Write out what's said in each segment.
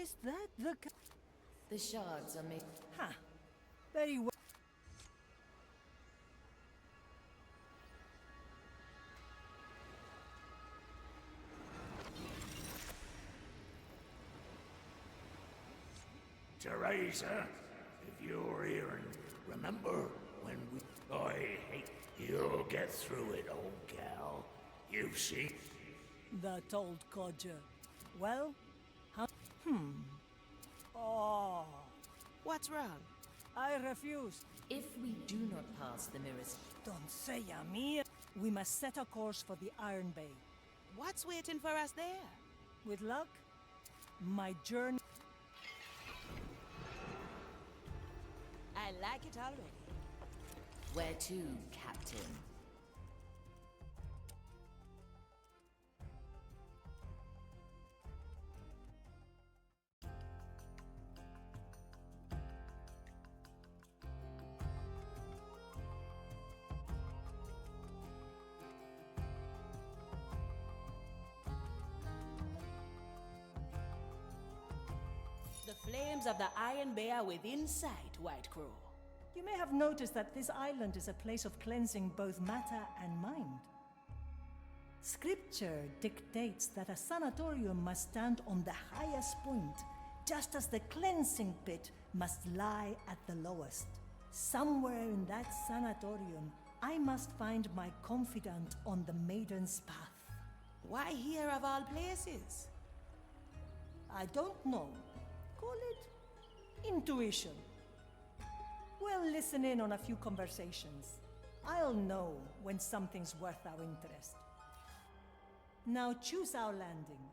Is that the... The shards are made... Huh. Very well. Teresa, if you're here and remember when we... I hate... You'll get through it, old gal. You see? That old codger. Well, how... Oh, What's wrong? I refuse. If we do not pass the mirrors... Don't say Amir. We must set a course for the Iron Bay. What's waiting for us there? With luck, my journey... I like it already. Where to, Captain? The flames of the Iron Bay are within sight, White Crow. You may have noticed that this island is a place of cleansing both matter and mind. Scripture dictates that a sanatorium must stand on the highest point, just as the cleansing pit must lie at the lowest. Somewhere in that sanatorium, I must find my confidant on the Maiden's Path. Why here of all places? I don't know. Call it intuition. We'll listen in on a few conversations. I'll know when something's worth our interest. Now choose our landing.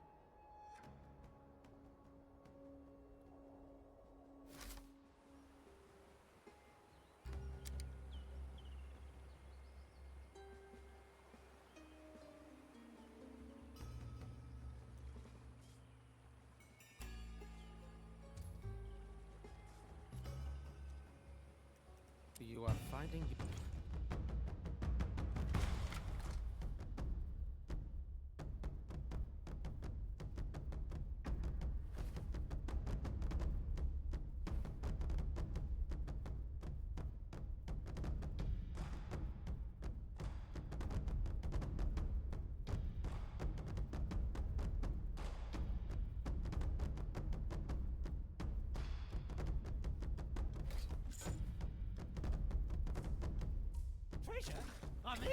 You are finding... I'm in!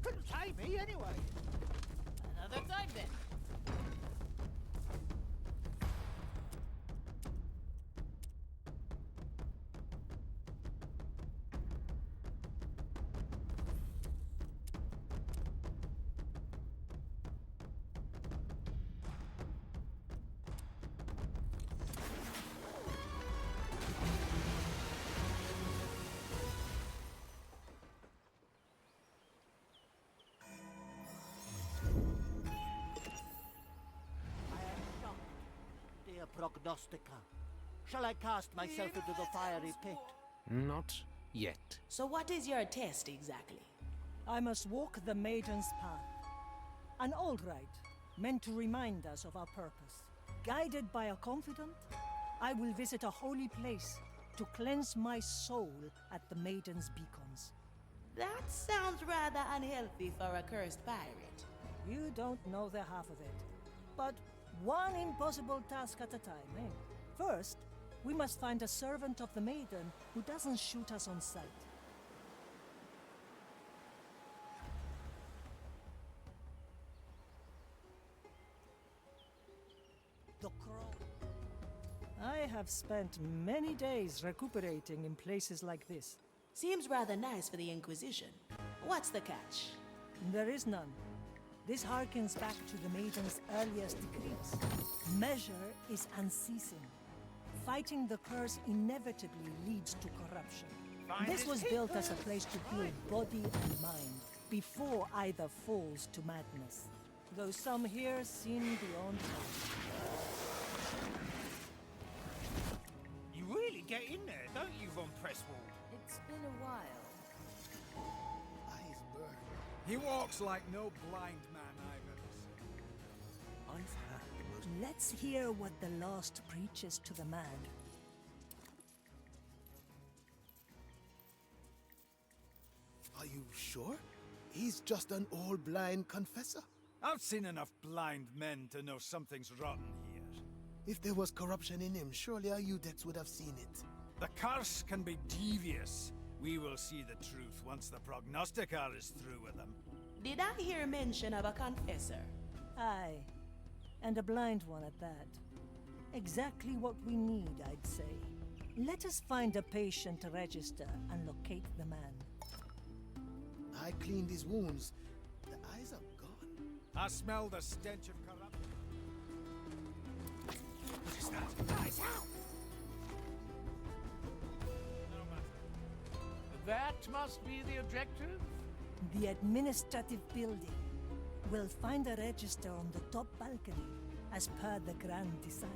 Couldn't save me anyway. Another time then. Dear prognostica, shall I cast myself into the fiery pit? Not yet. So what is your test exactly? I must walk the Maiden's Path. An old rite, meant to remind us of our purpose. Guided by a confidant, I will visit a holy place to cleanse my soul at the Maiden's beacons. That sounds rather unhealthy for a cursed pirate. You don't know the half of it. But one impossible task at a time, eh? First, we must find a servant of the Maiden who doesn't shoot us on sight. The Crow. I have spent many days recuperating in places like this. Seems rather nice for the Inquisition. What's the catch? There is none. This harkens back to the Maiden's earliest decrees. Measure is unceasing. Fighting the curse inevitably leads to corruption. This was built as a place to heal body and mind, before either falls to madness. Though some here seem beyond hope. You really get in there, don't you, Von Presswald? It's been a while. Eyes burn. He walks like no blind man, Ivan. Let's hear what the lost preaches to the man. Are you sure? He's just an old blind confessor. I've seen enough blind men to know something's rotten here. If there was corruption in him, surely our Udex would have seen it. The curse can be devious. We will see the truth once the prognosticator is through with them. Did I hear mention of a confessor? Aye, and a blind one at that. Exactly what we need, I'd say. Let us find a patient register and locate the man. I cleaned his wounds. The eyes are gone. I smell the stench of corruption. What is that? Eyes out! No matter. That must be the objective? The administrative building. We'll find a register on the top balcony, as per the grand design.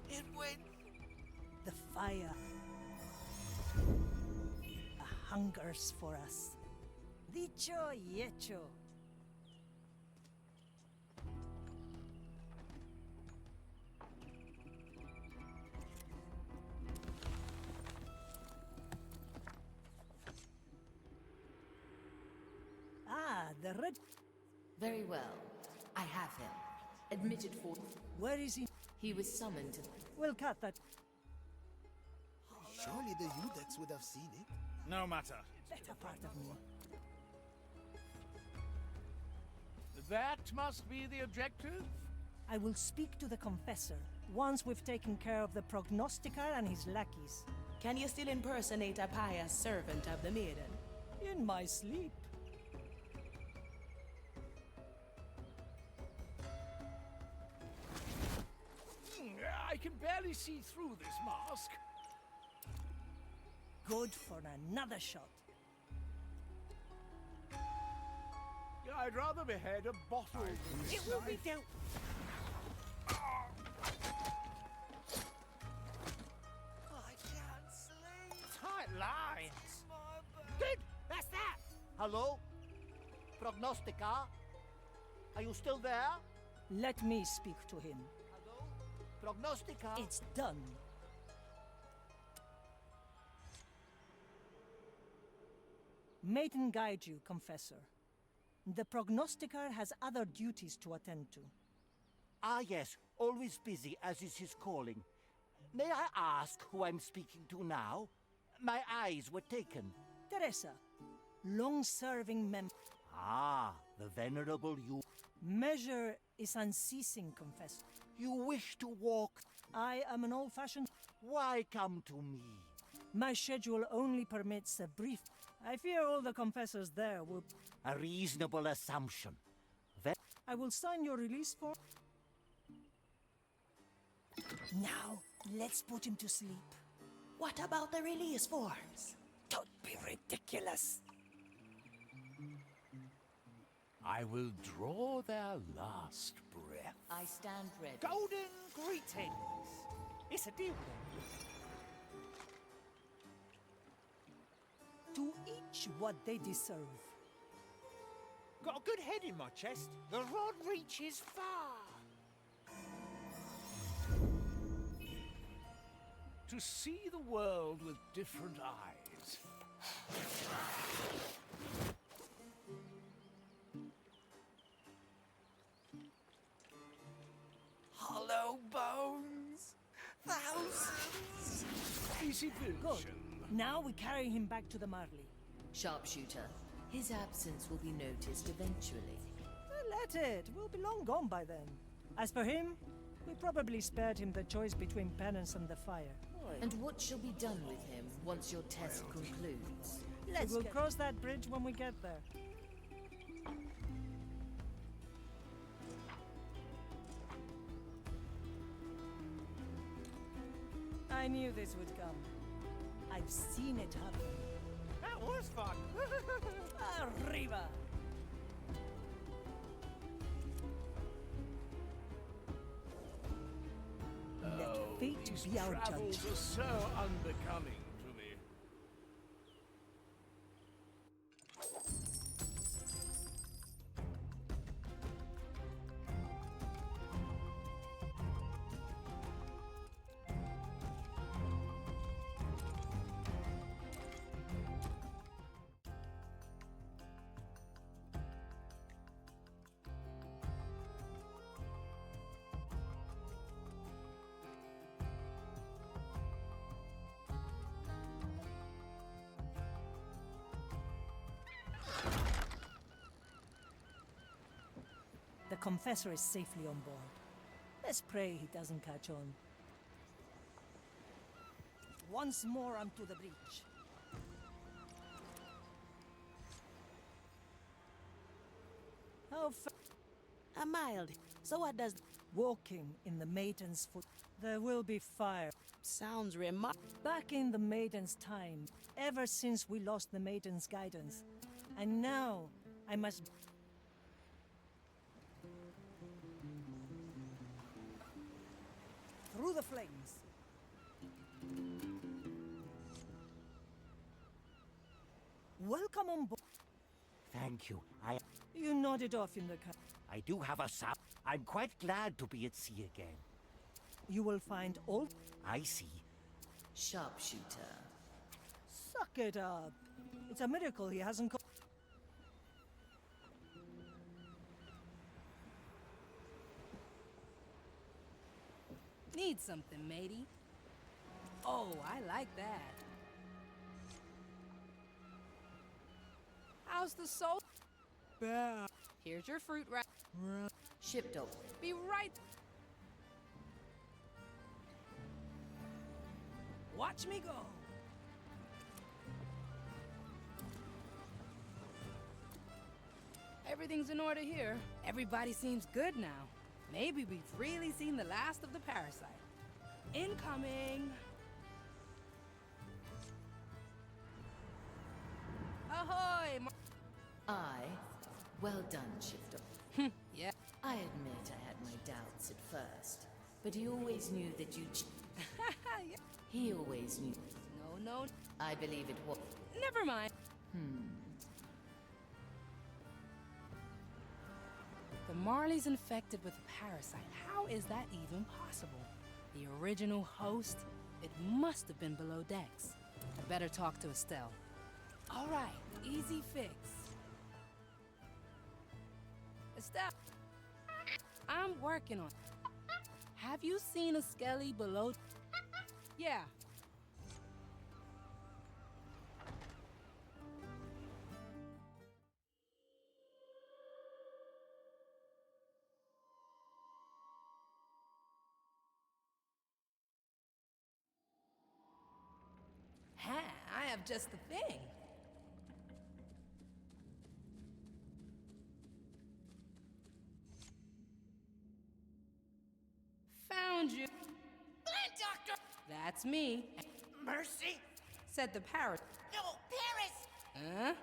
It went. The fire hungers for us. Dicho y hecho. Ah, the red. Very well. I have him. Admitted for... Where is he? He was summoned to... We'll cut that. Surely the Udex would have seen it. No matter. Better part of me. That must be the objective? I will speak to the confessor once we've taken care of the prognosticator and his lackeys. Can you still impersonate a pious servant of the maiden? In my sleep. I can barely see through this mask. Good for another shot. I'd rather behead a bottle. It will be dealt. I can't sleep. Tight lines. Good! That's that! Hello? Prognostica? Are you still there? Let me speak to him. Hello? Prognostica? It's done. Maiden guide you, confessor. The prognosticator has other duties to attend to. Ah, yes. Always busy, as is his calling. May I ask who I'm speaking to now? My eyes were taken. Teresa, long-serving member. Ah, the venerable you. Measure is unceasing, confessor. You wish to walk. I am an old-fashioned... Why come to me? My schedule only permits a brief... I fear all the confessors there will... A reasonable assumption. I will sign your release form. Now, let's put him to sleep. What about the release forms? Don't be ridiculous. I will draw their last breath. I stand ready. Golden greetings. It's a deal To each what they deserve. Got a good head in my chest. The rod reaches far. To see the world with different eyes. Hollow bones. Thousands. Easy Good. vision. Now we carry him back to the Marley. Sharpshooter. His absence will be noticed eventually. Let it. We'll be long gone by then. As for him, we probably spared him the choice between penance and the fire. And what shall be done with him once your test concludes? We'll cross that bridge when we get there. I knew this would come. I've seen it happen. That was fun. Arriba! Let fate These be our travels judge. are so unbecoming to me. The confessor is safely on board. Let's pray he doesn't catch on. Once more onto the breach. How A mild. So what does... walking in the maiden's foot. There will be fire. Sounds remarkable. Back in the maiden's time, ever since we lost the maiden's guidance. And now, I must... through the flames. Welcome on board. Thank you. You nodded off in the car. I do have a sap. I'm quite glad to be at sea again. You will find all... I see. Sharpshooter. Suck it up. It's a miracle he hasn't... Need something, matey? Oh, I like that. How's the soul? Bad. Here's your fruit wrap. Ship dog. Be right. Watch me go. Everything's in order here. Everybody seems good now. Maybe we've really seen the last of the parasite. Incoming! Ahoy! Well done, Shifter. Yeah. I admit I had my doubts at first, but he always knew that you'd... Yeah. He always knew. No. I believe it was... Never mind. The Marley's infected with a parasite. How is that even possible? The original host? It must have been below decks. I better talk to Estelle. All right, easy fix. Estelle, I'm working on it. Have you seen a skelly below? Yeah. I have just the thing. Found you. Plant Doctor! That's me. Mercy? Said the parrot. No, Paris! Huh?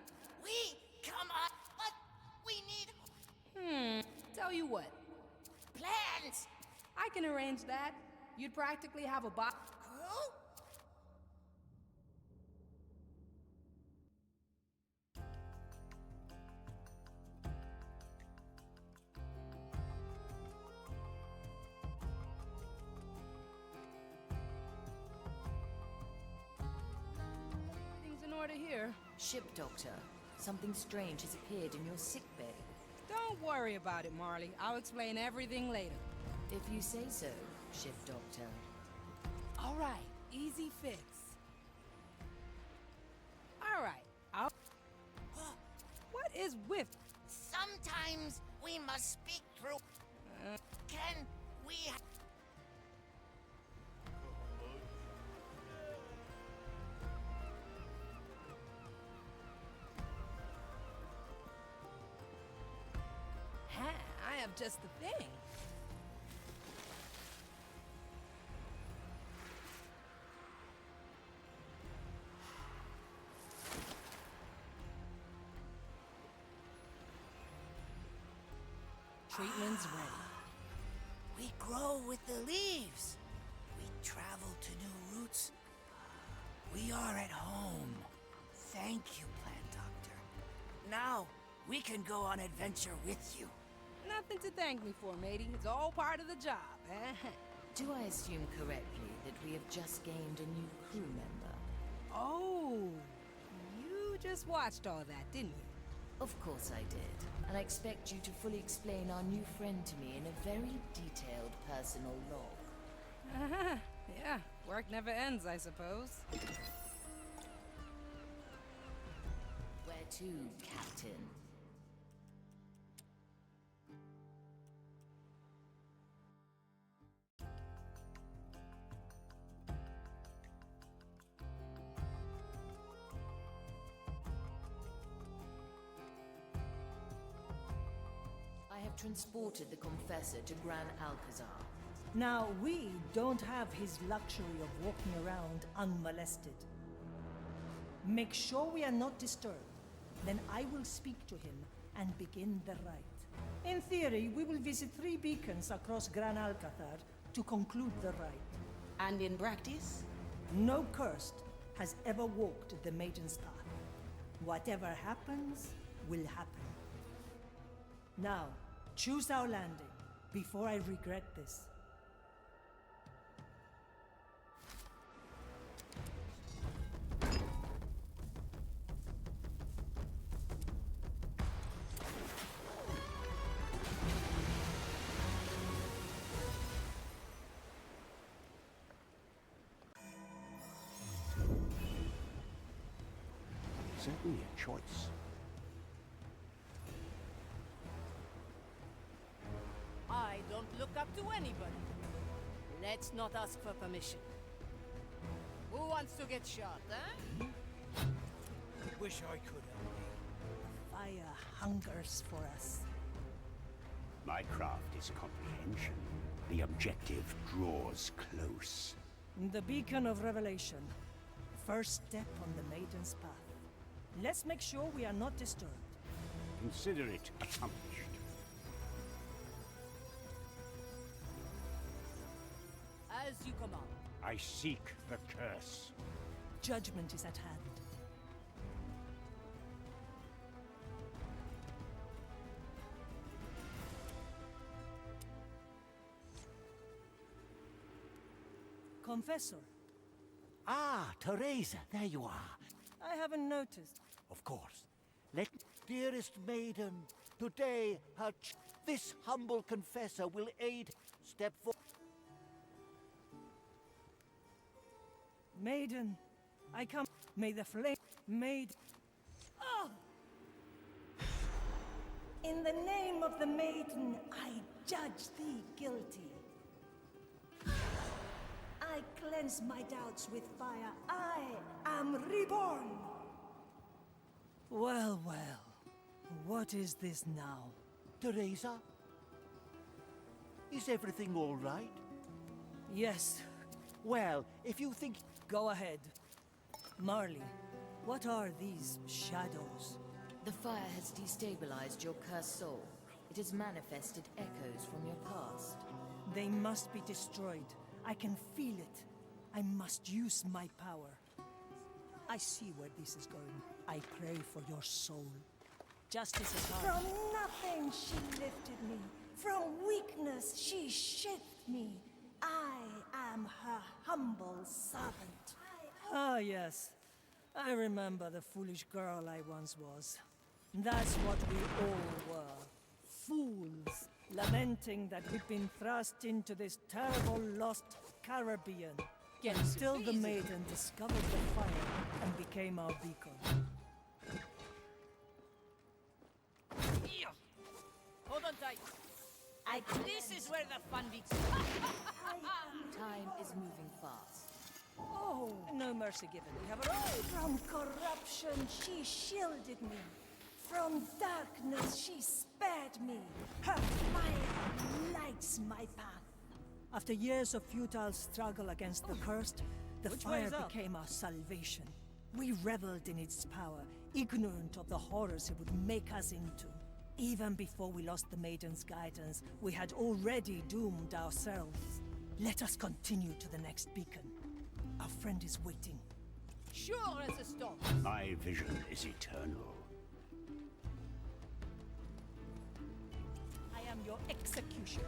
We come on, but we need Tell you what, plans. I can arrange that. You'd practically have a box. Crew? Everything's in order here. Ship Doctor, something strange has appeared in your sickbay. Don't worry about it, Marley. I'll explain everything later. If you say so, Ship Doctor. All right, easy fix. All right, I'll... What is with... Sometimes we must speak through. Can we... I have just the thing. Treatment's ready. We grow with the leaves. We travel to new routes. We are at home. Thank you, Plant Doctor. Now, we can go on adventure with you. Nothing to thank me for, matey. It's all part of the job. Do I assume correctly that we have just gained a new crew member? Oh, you just watched all that, didn't you? Of course I did. And I expect you to fully explain our new friend to me in a very detailed personal log. Yeah, work never ends, I suppose. Where to, Captain? have transported the Confessor to Gran Alcazar. Now, we don't have his luxury of walking around unmolested. Make sure we are not disturbed. Then I will speak to him and begin the rite. In theory, we will visit 3 beacons across Gran Alcazar to conclude the rite. And in practice? No cursed has ever walked the Maiden's path. Whatever happens, will happen. Now, choose our landing, before I regret this. Certainly a choice. I don't look up to anybody. Let's not ask for permission. Who wants to get shot, eh? Wish I could help you. Fire hungers for us. My craft is comprehension. The objective draws close. The beacon of revelation. First step on the Maiden's path. Let's make sure we are not disturbed. Consider it accomplished. As you command. I seek the curse. Judgment is at hand. Confessor, Ah, Teresa, there you are. I haven't noticed. Of course. Dearest maiden, today this humble confessor will aid. Step forward. Maiden, I come. May the flame. Oh! In the name of the Maiden, I judge thee guilty. I cleanse my doubts with fire. I am reborn. Well, well. What is this now? Teresa? Is everything all right? Yes. Well, if you think... Go ahead. Marley, what are these shadows? The fire has destabilized your cursed soul. It has manifested echoes from your past. They must be destroyed. I can feel it. I must use my power. I see where this is going. I pray for your soul. Justice is hard. From nothing she lifted me. From weakness she shaped me. I am her humble servant. Ah, yes. I remember the foolish girl I once was. That's what we all were. Fools, lamenting that we've been thrust into this terrible lost Caribbean. Until the Maiden discovered the fire and became our beacon. Hold on tight. This is where the fun begins. Time is moving fast. Oh, no mercy given. We have a From corruption, she shielded me. From darkness, she spared me. Her fire lights my path. After years of futile struggle against the cursed, the fire became our salvation. We reveled in its power, ignorant of the horrors it would make us into. Even before we lost the Maiden's guidance, we had already doomed ourselves. Let us continue to the next beacon. Our friend is waiting. Sure as a stone. My vision is eternal. I am your executioner.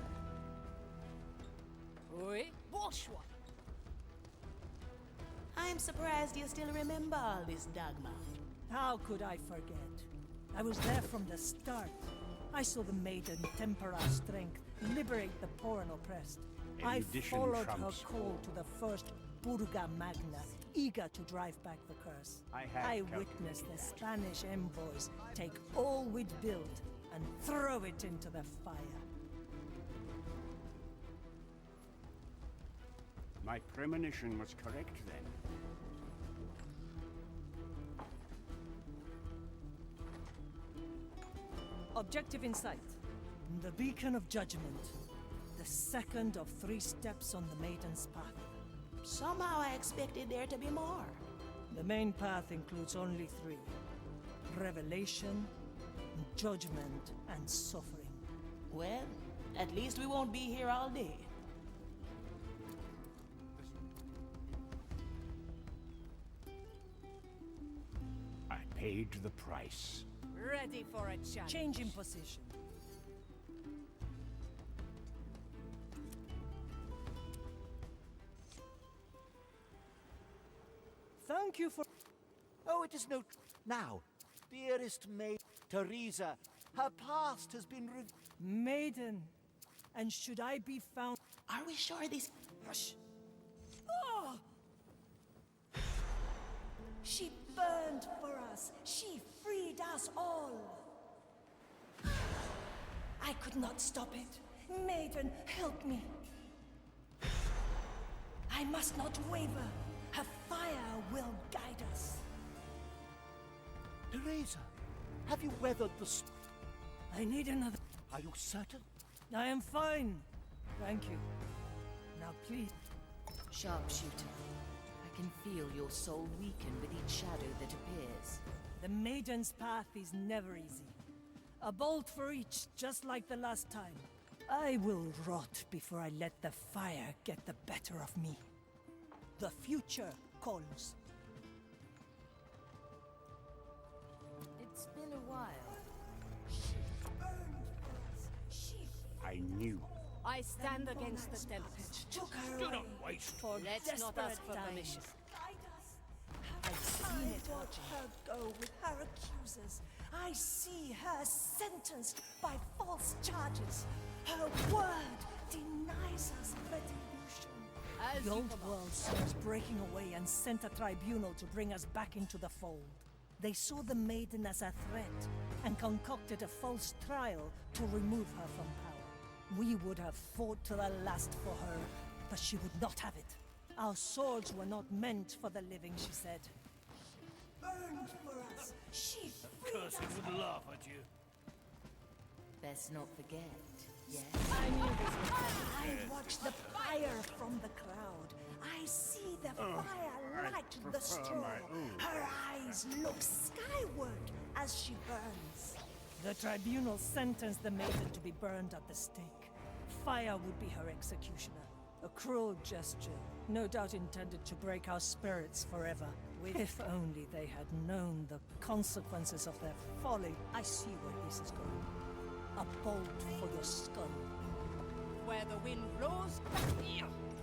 Oui, bourgeois. I'm surprised you still remember all this, Dagmar. How could I forget? I was there from the start. I saw the Maiden temper our strength, liberate the poor and oppressed. I followed her call to the first Burga Magna, eager to drive back the curse. I witnessed the Spanish envoys take all we'd built and throw it into the fire. My premonition was correct then. Objective in sight. The Beacon of Judgment. The second of 3 steps on the Maiden's Path. Somehow I expected there to be more. The main path includes only 3. Revelation, judgment, and suffering. Well, at least we won't be here all day. I paid the price. Ready for a challenge. Change in position. Thank you for... Oh, it is no... Now, dearest maid, Teresa, her past has been Maiden. And should I be found... Are we sure this... Hush! Oh! She burned for us. She freed us all. I could not stop it. Maiden, help me. I must not waver. Her fire will guide us. Teresa, have you weathered the I need another... Are you certain? I am fine. Thank you. Now please... Sharpshooter, I can feel your soul weaken with each shadow that appears. The Maiden's Path is never easy. A bolt for each, just like the last time. I will rot before I let the fire get the better of me. The future calls. It's been a while. I knew. I stand against the tempest. Took her Do away not waste. for Let's not ask for desperate permission. times. I've seen it, watch her go with her accusers. I see her sentenced by false charges. Her word denies us retribution. As The you old command. world saw us breaking away and sent a tribunal to bring us back into the fold. They saw the Maiden as a threat and concocted a false trial to remove her from power. We would have fought to the last for her, but she would not have it. Our swords were not meant for the living, she said. Burned for us. She freed us. Cursing would laugh at you. Best not forget, yes? I knew this would happen. I watched the fire from the crowd. I see the fire light the straw. Her eyes look skyward as she burns. The tribunal sentenced the Maiden to be burned at the stake. Fire would be her executioner. A cruel gesture, no doubt intended to break our spirits forever. If only they had known the consequences of their folly. I see where this is going. A bolt for your skull. Where the wind blows,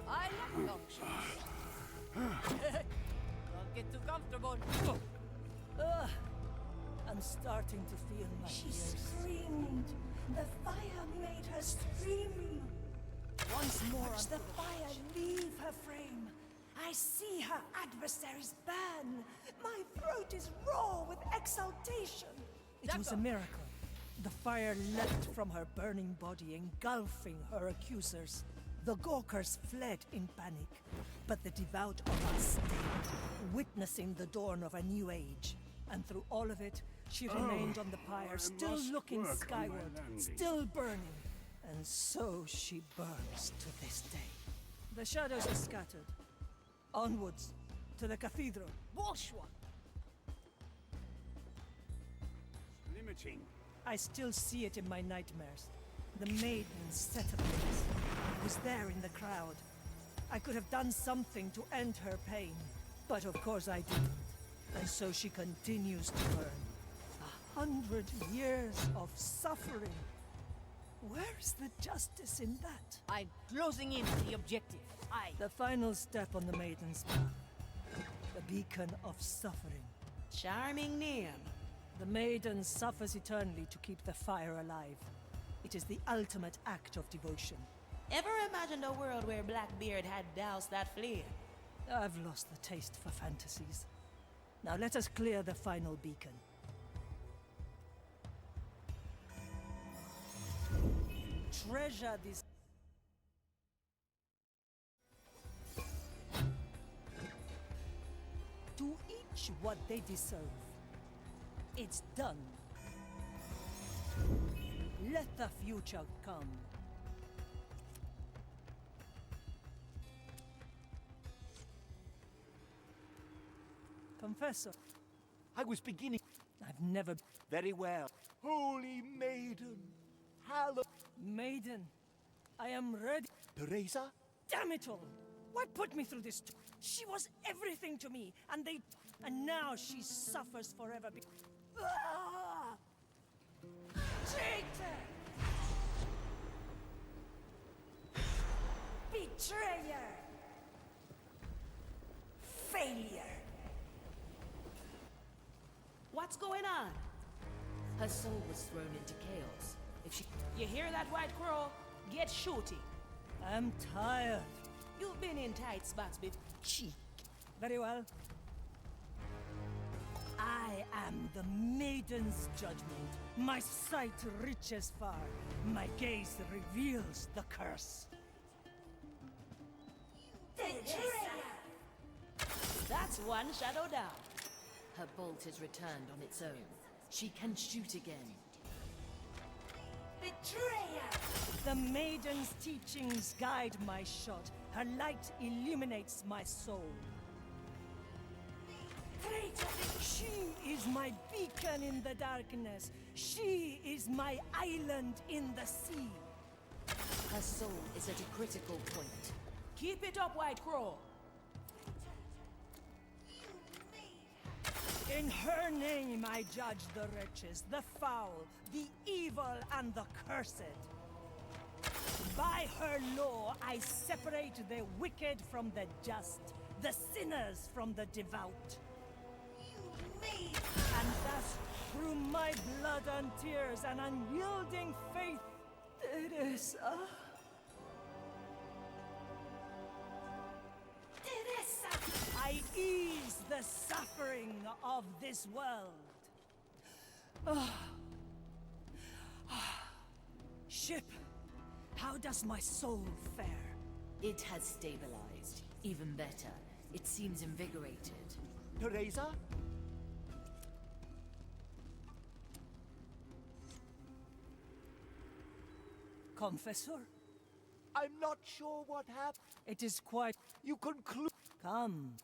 I have functions. Don't get too comfortable. Ugh. I'm starting to feel my She ears. screamed. The fire made her scream. Once more, Watch the fire leave her frame. I see her adversaries burn. My throat is raw with exultation. it was a miracle. The fire leapt from her burning body, engulfing her accusers. The Gawkers fled in panic, but the devout of us stayed, witnessing the dawn of a new age. And through all of it, she remained on the pyre, still looking skyward, still burning. And so she burns to this day. The shadows are scattered. Onwards, to the cathedral. Bourgeois. Limiting. I still see it in my nightmares. The maiden set ablaze. I was there in the crowd. I could have done something to end her pain. But of course I didn't. And so she continues to burn. 100 years of suffering. Where is the justice in that? I'm closing in on the objective. The final step on the Maiden's Path. The beacon of suffering. Charming name. The Maiden suffers eternally to keep the fire alive. It is the ultimate act of devotion. Ever imagined a world where Blackbeard had doused that flame? I've lost the taste for fantasies. Now let us clear the final beacon. Treasure this. To each what they deserve. It's done. Let Let the future come. Confessor, I was beginning. I've never... Very well. Holy maiden, hallowed. Maiden, I am ready. Teresa? Damn it all! What put me through this? She was everything to me, and now she suffers forever. Ah! Traitor! Betrayer! Failure! What's going on? Her soul was thrown into chaos. If she... You hear that, White Crow? Get shooty. I'm tired. You've been in tight spots before. Cheek. Very well. I am the maiden's judgment. My sight reaches far. My gaze reveals the curse. That's one shadow down. Her bolt has returned on its own. She can shoot again. Betrayer! The maiden's teachings guide my shot. Her light illuminates my soul. Traitor! She is my beacon in the darkness. She is my island in the sea. Her soul is at a critical point. Keep it up, White Crow. In her name I judge the wretches, the foul, the evil, and the cursed. By her law I separate the wicked from the just, the sinners from the devout. And thus, through my blood and tears and unyielding faith, Teresa. I ease the suffering of this world. Ship, how does my soul fare? It has stabilized. Even better. It seems invigorated. Teresa? Confessor? I'm not sure what happened. It is quite... You conclude... Come.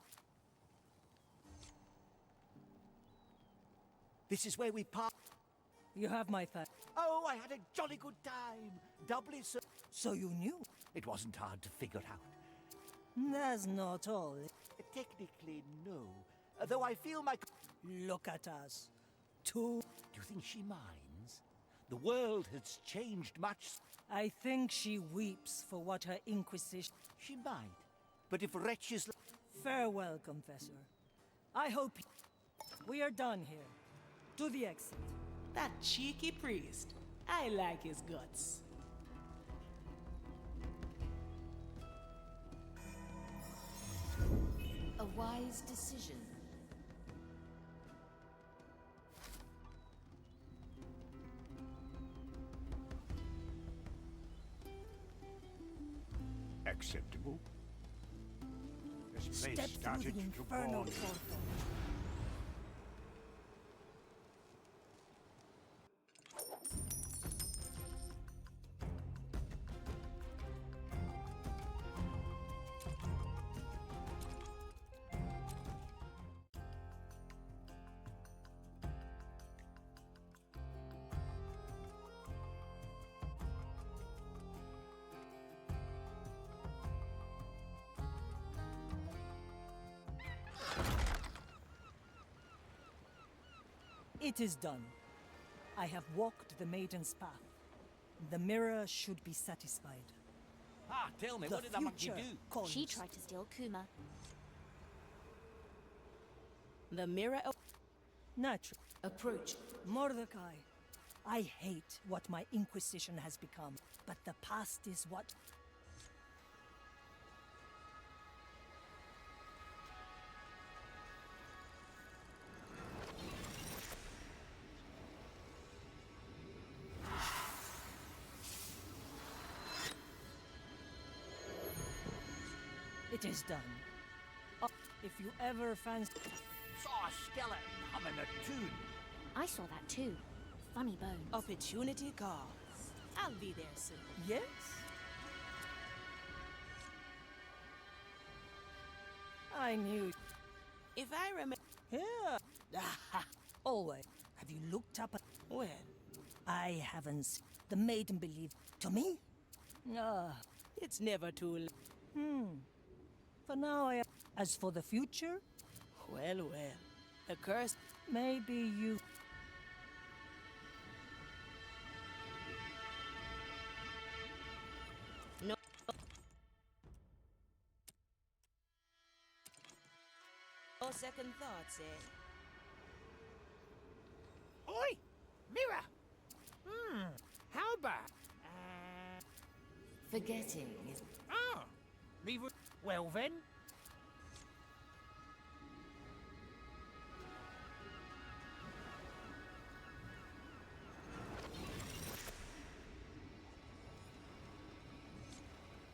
This is where we part. You have my thanks. Oh, I had a jolly good time. Doubly so. So you knew? It wasn't hard to figure out. That's not all. Technically, no. Though I feel my... Look at us. Two... Do you think she minds? The world has changed much. I think she weeps for what her Inquisition... She might. But if wretches... Farewell, Confessor. I hope... We are done here. To the exit. That cheeky priest. I like his guts. A wise decision. Acceptable. This place Step through started the to infernal bore me. portal. It is done. I have walked the maiden's path. The mirror should be satisfied. Ah, tell me, The what did that monkey future do? calls. She tried to steal Kuma. The mirror... Natural. Approach. Mordecai, I hate what my Inquisition has become, but the past is what... It is done. If you ever fancy... Saw a skeleton humming a tune. I saw that too. Funny bones. Opportunity calls. I'll be there soon. Yes? I knew. If I remember... Yeah. Always. Have you looked up at... Well, I haven't seen... The maiden believed... To me? Ah. it's never too late. For now, I... As for the future, Well. The curse... maybe you... No. No second thoughts, eh? Oi! Mirror! How about... Forgetting is... Ah! Well then.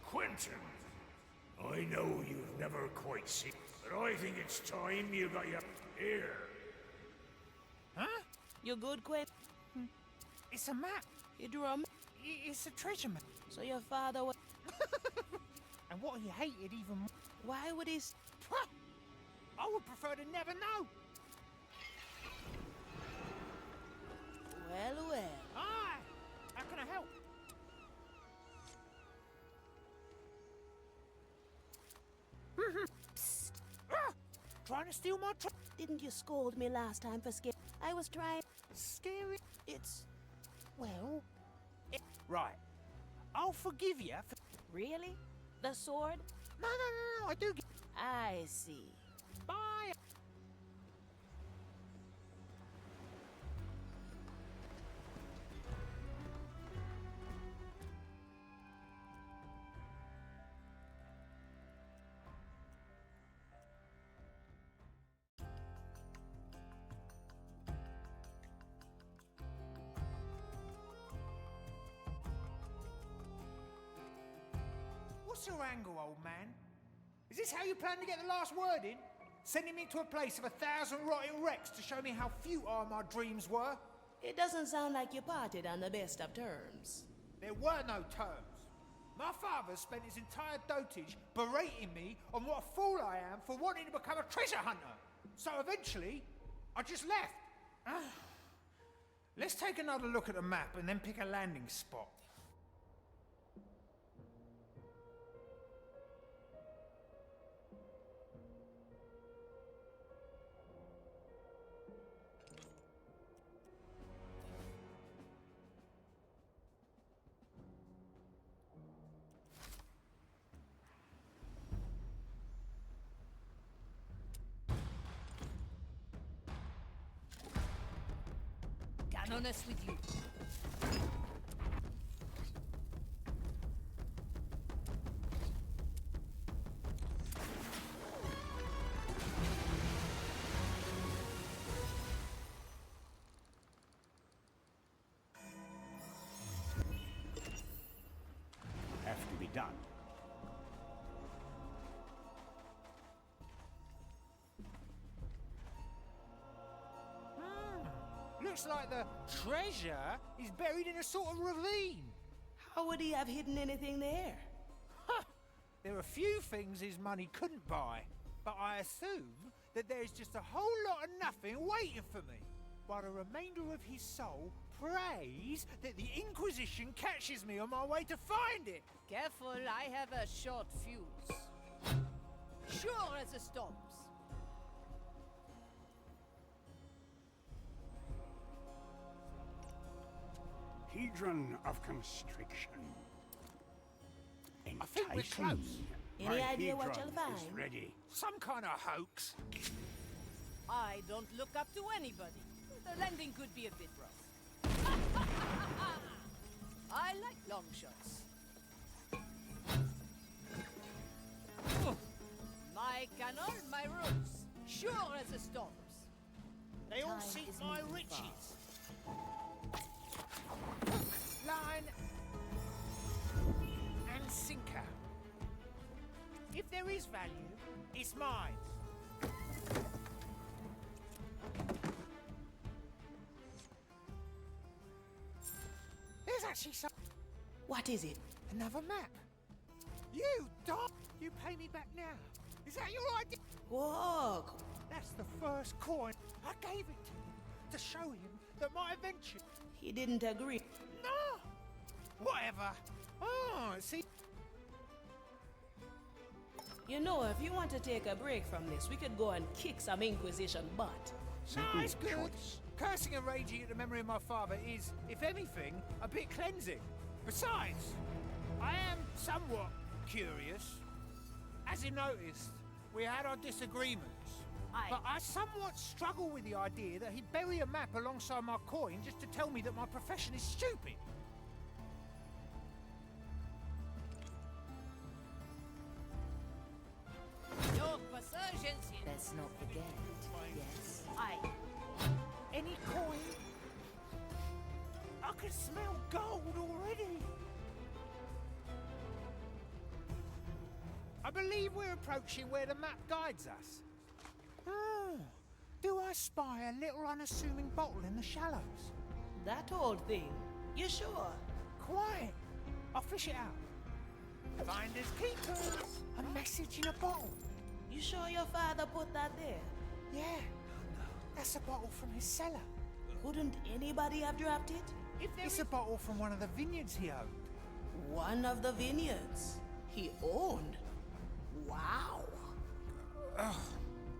Quentin, I know you've never quite seen, but I think it's time you got your here. Huh? You good, Quinn? It's a map. You drew a map, It's a treasure map. so your father was... And what he hated even more... Why would he... I would prefer to never know. Well. Aye! How can I help? Trying to steal my Didn't you scold me last time for scare? I was trying... Scary. It's... Well... Right. I'll forgive you for... Really? The sword? No, I do get... I see. Bye! What's your angle, old man? Is this how you plan to get the last word in? Sending me to a place of 1,000 rotting wrecks to show me how futile my dreams were? It doesn't sound like you parted on the best of terms. There were no terms. My father spent his entire dotage berating me on what a fool I am for wanting to become a treasure hunter. So eventually, I just left. Let's take another look at the map and then pick a landing spot. Honest with you. Have to be done. Looks like the treasure is buried in a sort of ravine. How would he have hidden anything there? There are few things his money couldn't buy, but I assume that there's just a whole lot of nothing waiting for me, while the remainder of his soul prays that the Inquisition catches me on my way to find it. Careful, I have a short fuse. Sure as the storms. Hedron of Constriction. I think we're close. Any idea what you'll Is find? ready. Some kind of hoax. I don't look up to anybody. The landing could be a bit rough. I like long shots. My cannon, my rules. Sure as the storms. They all Time seek is my moving riches. Line and sinker. If there is value, it's mine. There's actually some... What is it? Another map. You dog! You pay me back now. Is that your idea? Whoa! That's the first coin I gave it to show him that my adventure. He didn't agree. No! Whatever. Oh, see. You know, if you want to take a break from this, we could go and kick some Inquisition butt. No, it's good. Cursing and raging at the memory of my father is, if anything, a bit cleansing. Besides, I am somewhat curious. As you noticed, we had our disagreements. But I somewhat struggle with the idea that he'd bury a map alongside my coin just to tell me that my profession is stupid. Your persuasions in. Let's not forget. Yes. Any coin? I can smell gold already. I believe we're approaching where the map guides us. Oh, do I spy a little unassuming bottle in the shallows? That old thing? You sure? Quiet. I'll fish it out. Finders keepers. A message in a bottle. You sure your father put that there? Yeah. That's a bottle from his cellar. Couldn't anybody have dropped it? It's a bottle from one of the vineyards he owned. One of the vineyards he owned? Wow.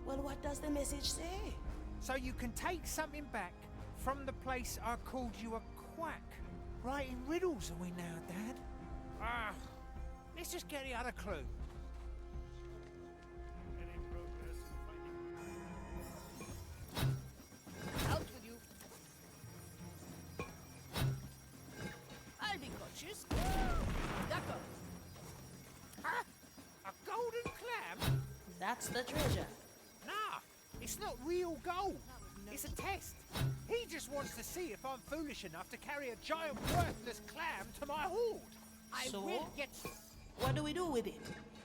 Well, what does the message say? So you can take something back from the place I called you a quack. Writing riddles are we now, Dad? Let's just get the other clue. Out with you. I'll be cautious. D'accord. A golden clam? That's the treasure. Nah, it's not real gold. It's a test. He just wants to see if I'm foolish enough to carry a giant worthless clam to my hoard. I So? will get. What do we do with it?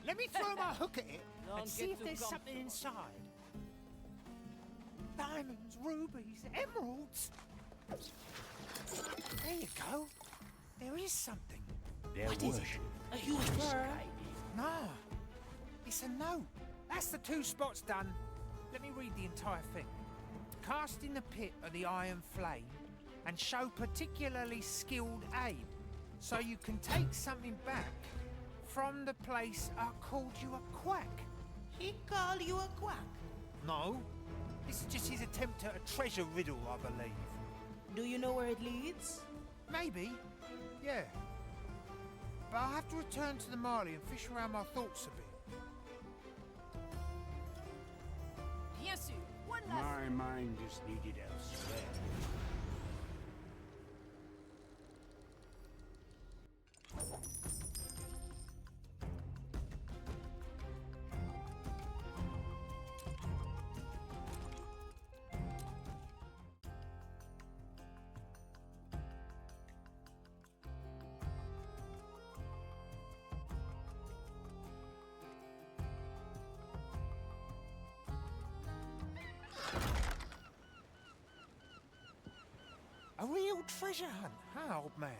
Let me throw my hook at it Don't and see get if too there's something comfortable. inside. Diamonds, rubies, emeralds. There you go. There is something. What is it? A huge pearl? No, it's a note. That's the 2 spots done. Let me read the entire thing. Cast in the pit of the iron flame and show particularly skilled aim, so you can take something back from the place I called you a quack. He called you a quack? No, this is just his attempt at a treasure riddle, I believe. Do you know where it leads? Maybe, yeah. But I'll have to return to the Marley and fish around my thoughts a bit. Bien sûr. One last. My mind is needed elsewhere. A real treasure hunt, huh, old man?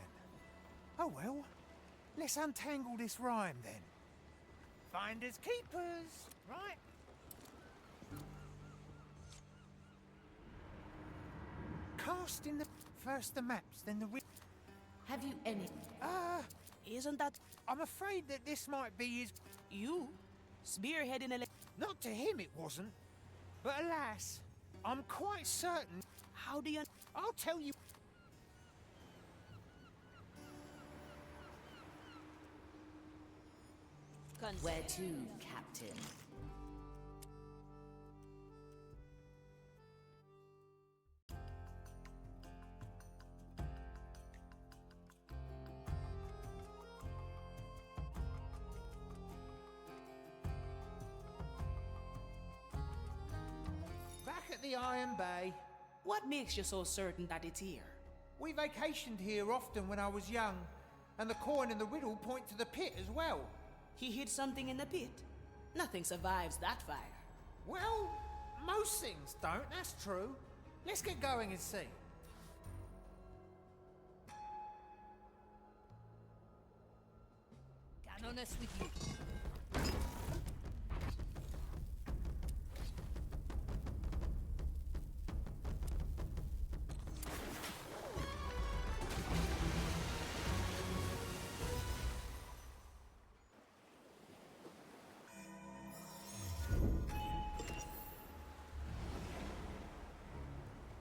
Oh well, let's untangle this rhyme then. Finders keepers, right? Cast in the first the maps, then the Have you any? Isn't that I'm afraid that this might be his. you? Spearheading a... Not to him it wasn't, but alas, I'm quite certain. How do you... I'll tell you. Where to, Captain? Back at the Iron Bay. What makes you so certain that it's here? We vacationed here often when I was young, and the coin and the riddle point to the pit as well. He hid something in the pit. Nothing survives that fire. Well, most things don't, that's true. Let's get going and see. honest with you.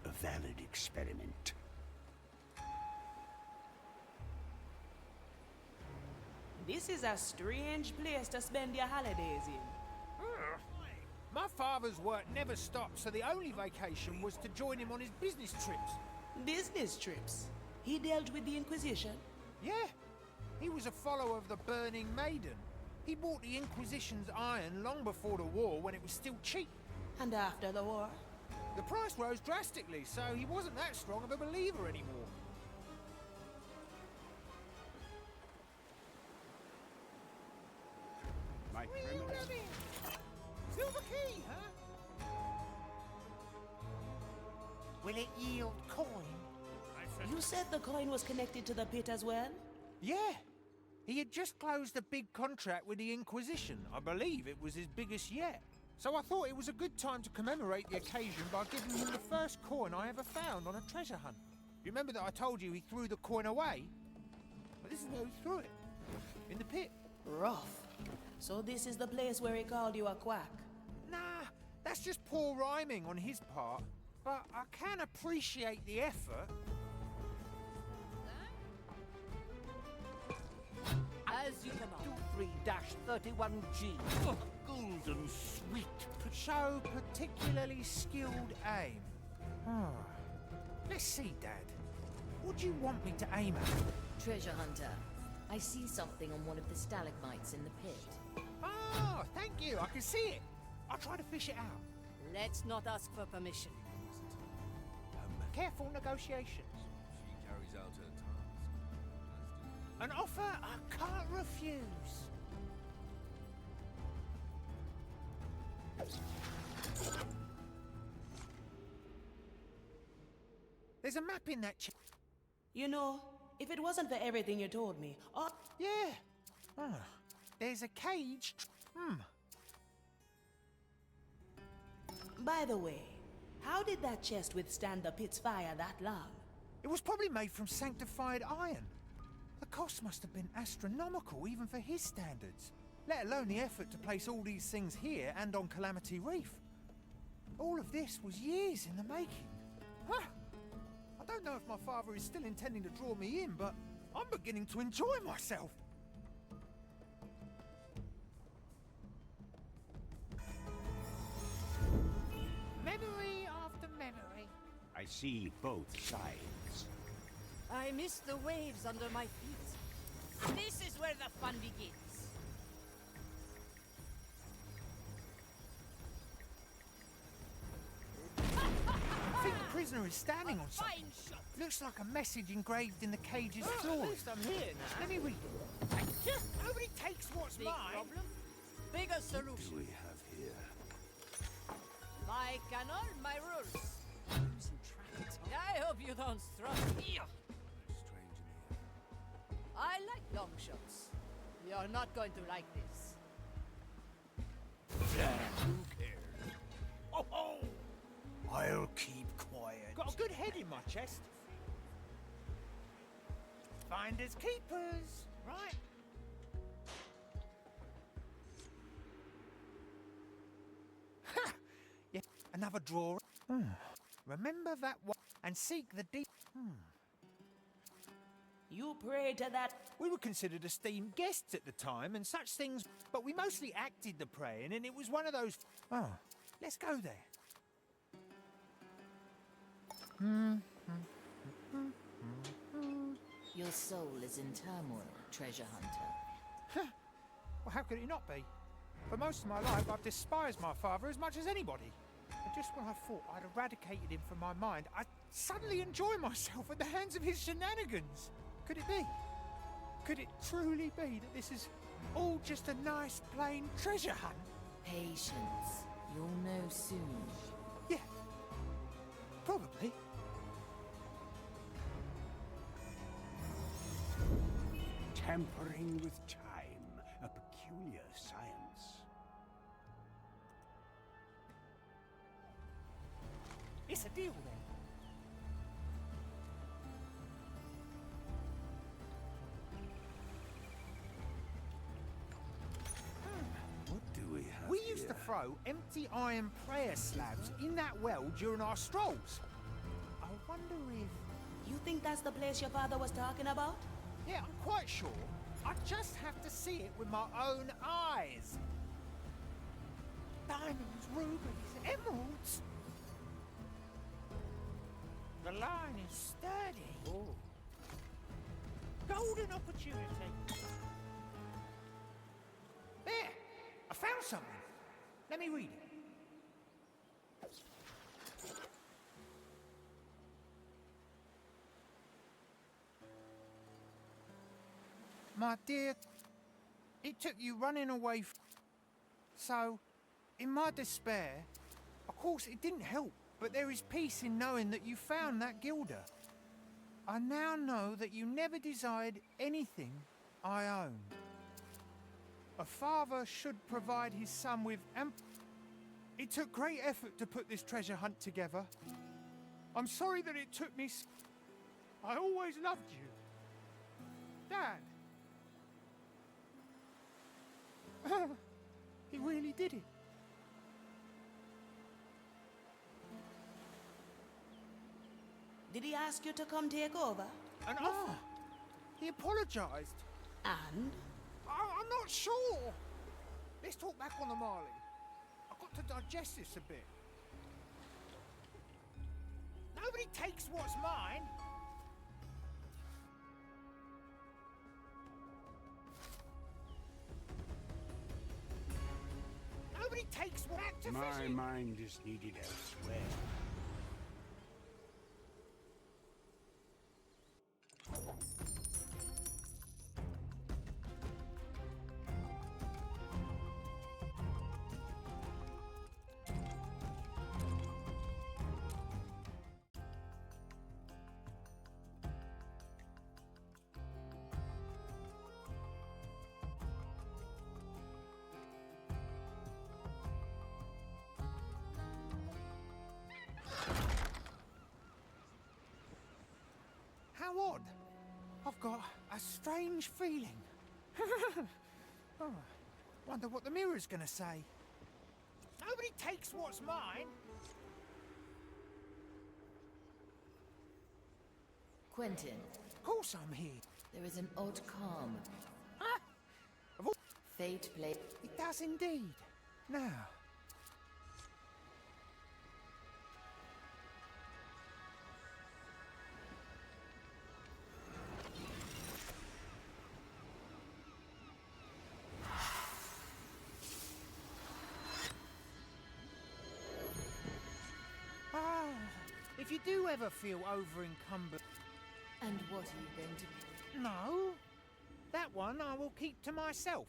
A valid experiment. This is a strange place to spend your holidays in. My father's work never stopped, so the only vacation was to join him on his business trips. Business trips? He dealt with the Inquisition? Yeah. He was a follower of the Burning Maiden. He bought the Inquisition's iron long before the war when it was still cheap. And after the war? The price rose drastically, so he wasn't that strong of a believer anymore. My criminal. Silver key, huh? Will it yield coin? You said the coin was connected to the pit as well? Yeah. He had just closed a big contract with the Inquisition. I believe it was his biggest yet. So I thought it was a good time to commemorate the occasion by giving him the first coin I ever found on a treasure hunt. You remember that I told you he threw the coin away? But this is where he threw it. In the pit. Rough. So this is the place where he called you a quack? Nah, that's just poor rhyming on his part. But I can appreciate the effort. As you command. 23-31G. Golden sweet. Show particularly skilled aim. Let's see, Dad. What do you want me to aim at? Treasure hunter, I see something on one of the stalagmites in the pit. Oh, thank you. I can see it. I'll try to fish it out. Let's not ask for permission. Careful negotiations. She carries out her task. An offer I can't refuse. There's a map in that You know, if it wasn't for everything you told me, Yeah. There's a cage. By the way, how did that chest withstand the pit's fire that long? It was probably made from sanctified iron. The cost must have been astronomical even for his standards, let alone the effort to place all these things here and on Calamity Reef. All of this was years in the making. I don't know if my father is still intending to draw me in, but I'm beginning to enjoy myself. Memory after memory. I see both sides. I miss the waves under my feet. This is where the fun begins. I think the prisoner is standing on something. Fine shot. Looks like a message engraved in the cage's floor. At least I'm here now. Let me read it. Nobody takes what's Big mine. problem, bigger solution. What do we have here? Like and all my rules. I hope you don't thrust me. Strange in here. I like long shots. You're not going to like this. Who cares? Oh! I'll keep quiet. Got a good head in my chest. Finders keepers, right? Ha! Yeah, another drawer. Remember that one and seek the deep. You pray to that. We were considered esteemed guests at the time and such things, but we mostly acted the praying, and it was one of those. Let's go there. Your soul is in turmoil, treasure hunter. Well, how could it not be? For most of my life, I've despised my father as much as anybody. And just when I thought I'd eradicated him from my mind, I suddenly enjoy myself at the hands of his shenanigans. Could it be? Could it truly be that this is all just a nice, plain treasure hunt? Patience. You'll know soon. Yeah. Probably. Tampering with time, a peculiar science. It's a deal then. What do we have We used to throw empty iron prayer slabs in that well during our strolls. I wonder if... You think that's the place your father was talking about? Yeah, I'm quite sure. I just have to see it with my own eyes. Diamonds, rubies, emeralds. The line is sturdy. Oh. Golden opportunity. There! I found something. Let me read it. My dear, it took you running away so, in my despair, of course it didn't help, but there is peace in knowing that you found that gilder. I now know that you never desired anything I owned. A father should provide his son with It took great effort to put this treasure hunt together. I'm sorry that it took me I always loved you. Dad. He really did it. Did he ask you to come take over? An offer. He apologized. And? I'm not sure. Let's talk back on the Marley. I've got to digest this a bit. Nobody takes what's mine. Nobody takes what to My fishing. mind is needed elsewhere. How odd. I've got a strange feeling. Oh, wonder what the mirror's gonna say. Nobody takes what's mine. Quentin. Of course I'm here. There is an odd calm. Ah! Fate play. It does indeed. Now. If you do ever feel over-encumbered... And what are you going to do? No. That one I will keep to myself.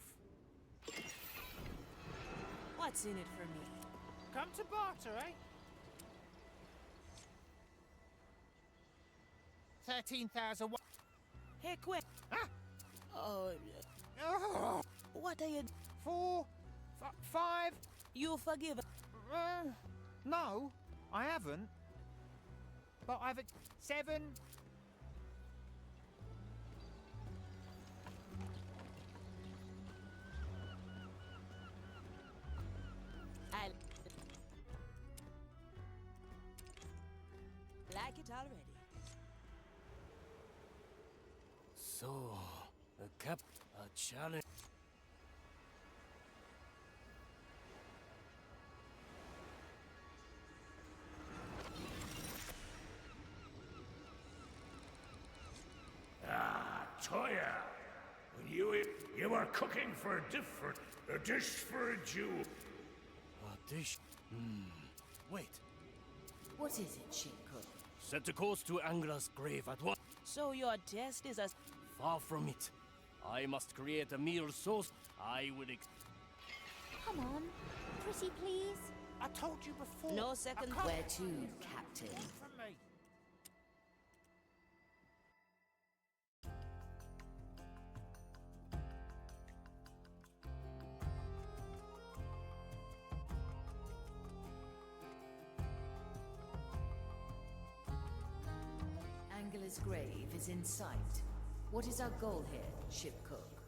What's in it for me? Come to barter, eh? 13,000... Hey, Quinn. Ah! Oh, what are you... 4... 5... You forgive... No, I haven't. But I've... 7... I like it already. So, a challenge. Ah, Toya! When you were cooking for a dish for a Jew. A dish? Wait. What is it, Shinko? Set the course to Angra's grave at once. So your test is as... Far from it. I must create a meal so... I would Come on. Pretty please. I told you before. No second... Where to, Captain? From me. Angela's grave is in sight. What is our goal here, ship cook?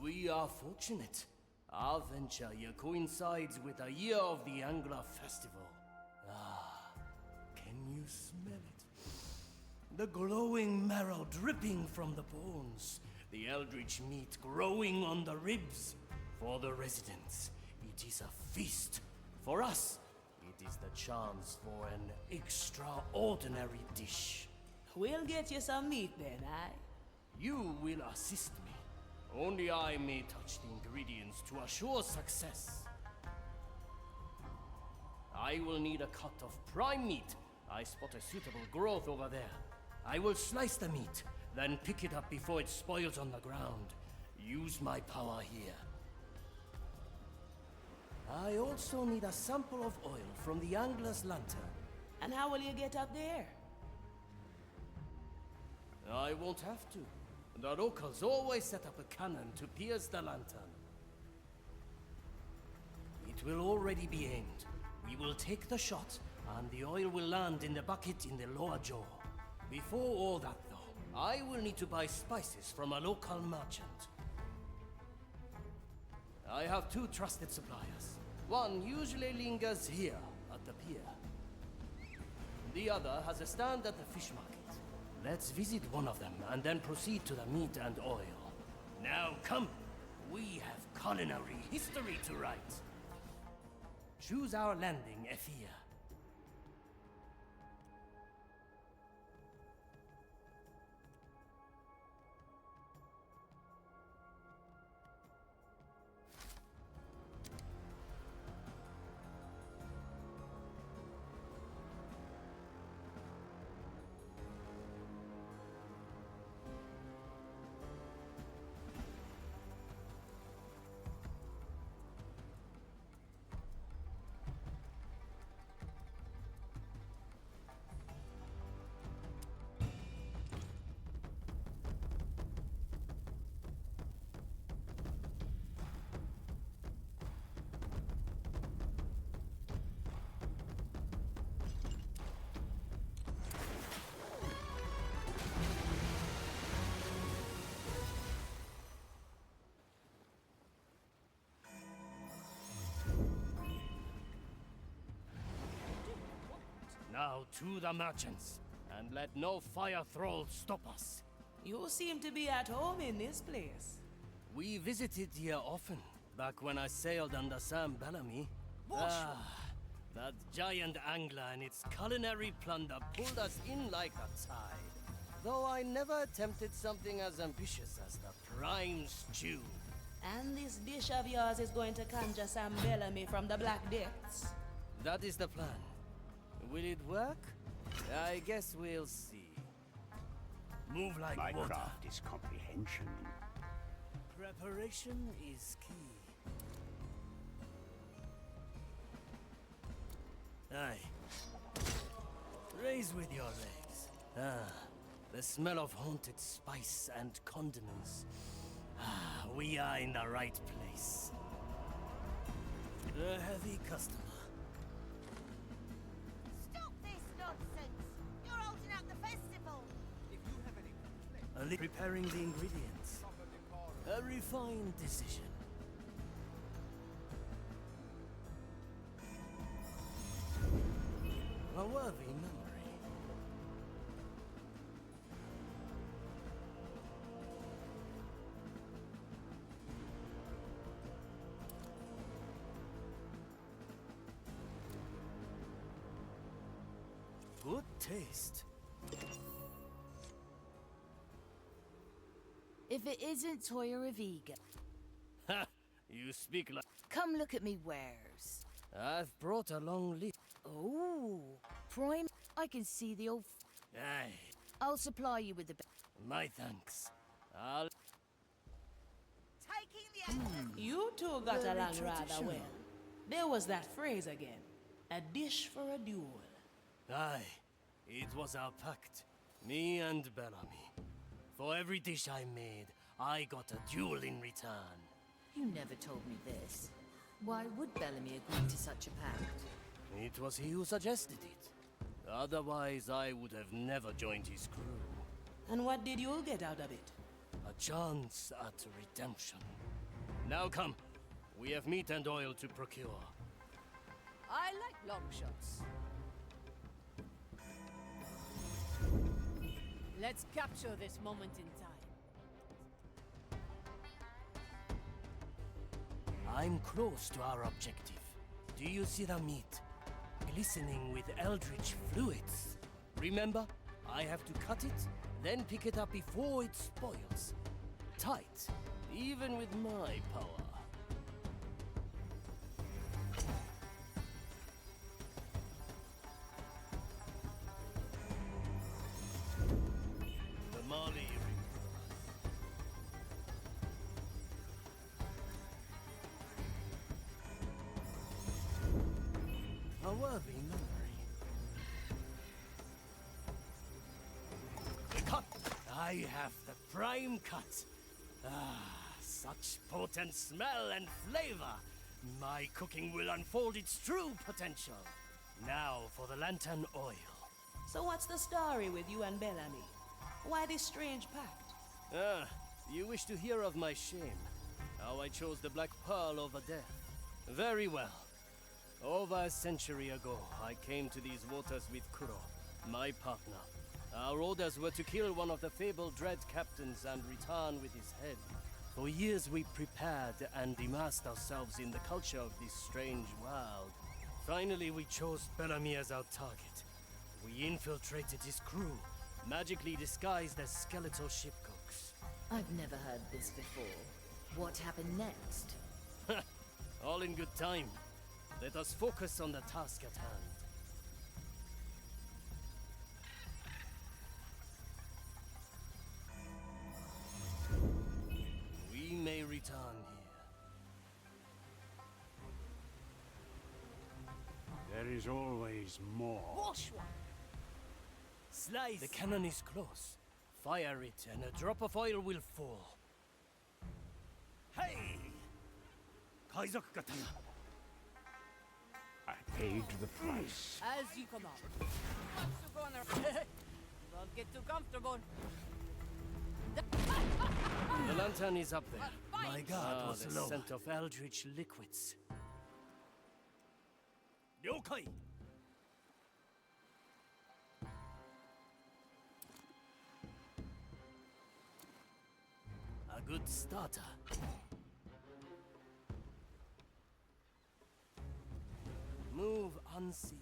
We are fortunate. Our venture here coincides with a year of the Angler Festival. Ah, can you smell it? The glowing marrow dripping from the bones. The eldritch meat growing on the ribs. For the residents, it is a feast. For us, it is the chance for an extraordinary dish. We'll get you some meat then, aye? You will assist me. Only I may touch the ingredients to assure success. I will need a cut of prime meat. I spot a suitable growth over there. I will slice the meat, then pick it up before it spoils on the ground. Use my power here. I also need a sample of oil from the angler's lantern. And how will you get up there? I won't have to. The locals always set up a cannon to pierce the lantern. It will already be aimed. We will take the shot, and the oil will land in the bucket in the lower jaw. Before all that, though, I will need to buy spices from a local merchant. I have 2 trusted suppliers. One usually lingers here, at the pier. The other has a stand at the fish market. Let's visit one of them, and then proceed to the meat and oil. Now come! We have culinary history to write. Choose our landing, Ephia. Now to the merchants, and let no fire thralls stop us. You seem to be at home in this place. We visited here often, back when I sailed under Sam Bellamy. That giant angler and its culinary plunder pulled us in like a tide. Though I never attempted something as ambitious as the prime stew. And this dish of yours is going to conjure Sam Bellamy from the Black Depths? That is the plan. Will it work? I guess we'll see. Move like My water. craft is comprehension. Preparation is key. Aye. Raise with your legs. The smell of haunted spice and condiments. We are in the right place. A heavy customer. Stop this nonsense! You're holding up the festival! If you have any Preparing the ingredients. A refined decision. A worthy memory. Good taste. If it isn't Toya Raviga. Ha! You speak like... Come look at me wares. I've brought a long list. Oh, prime. I can see the old... Aye. I'll supply you with the... My thanks. I'll... Taking the... You two got Very along rather traditional. well. There was that phrase again. A dish for a duel. Aye. It was our pact. Me and Bellamy. For every dish I made, I got a duel in return. You never told me this. Why would Bellamy agree to such a pact? It was he who suggested it. Otherwise, I would have never joined his crew. And what did you get out of it? A chance at redemption. Now come. We have meat and oil to procure. I like long shots. Let's capture this moment in time. I'm close to our objective. Do you see the meat? Glistening with eldritch fluids. Remember, I have to cut it, then pick it up before it spoils. Tight, even with my power. The Mali a worthy memory. The cut! I have the prime cut. Such potent smell and flavor. My cooking will unfold its true potential. Now for the lantern oil. So what's the story with you and Bellamy? Why this strange pact? You wish to hear of my shame. How I chose the Black Pearl over death. Very well. Over a century ago, I came to these waters with Kuro, my partner. Our orders were to kill one of the fabled Dread Captains and return with his head. For years we prepared and immersed ourselves in the culture of this strange world. Finally, we chose Bellamy as our target. We infiltrated his crew, magically disguised as skeletal shipcooks. I've never heard this before. What happened next? All in good time. Let us focus on the task at hand. We may return here. There is always more. Wash one! Slice! The cannon is close. Fire it, and a drop of oil will fall. Hey! Kaizoku Katana! I paid the price. As you command. Don't get too comfortable. The lantern is up there. My God, was the scent of eldritch liquids. Ryokai! A good starter. Move unseen.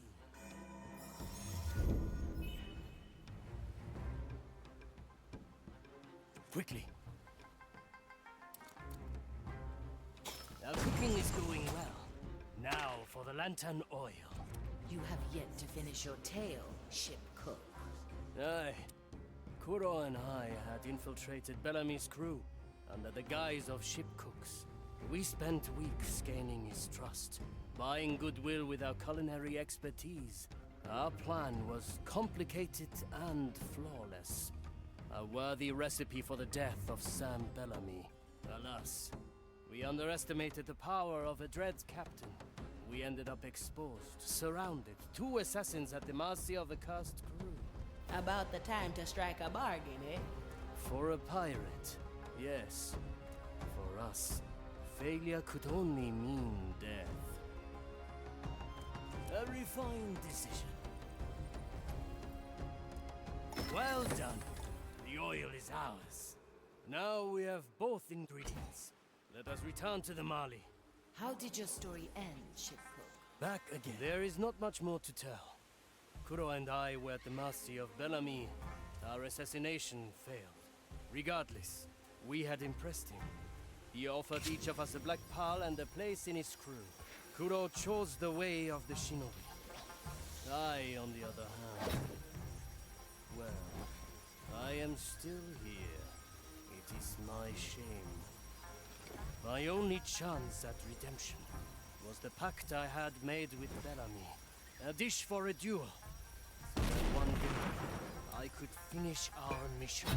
Quickly. Our cooking is going well. Now for the lantern oil. You have yet to finish your tale, ship cook. Aye. Kuro and I had infiltrated Bellamy's crew under the guise of ship cooks. We spent weeks gaining his trust, buying goodwill with our culinary expertise. Our plan was complicated and flawless. A worthy recipe for the death of Sam Bellamy. Alas, we underestimated the power of a Dread Captain. We ended up exposed, surrounded, 2 assassins at the mercy of a cursed crew. About the time to strike a bargain, eh? For a pirate, yes. For us, failure could only mean death. A refined decision. Well done. The oil is ours. Now we have both ingredients. Let us return to the Mali. How did your story end, ship cook? Back again. There is not much more to tell. Kuro and I were at the mercy of Bellamy. Our assassination failed. Regardless, we had impressed him. He offered each of us a Black Pearl and a place in his crew. Kuro chose the way of the shinobi. I, on the other hand... well, I am still here. It is my shame. My only chance at redemption was the pact I had made with Bellamy. A dish for a duel. So that one day, I could finish our mission.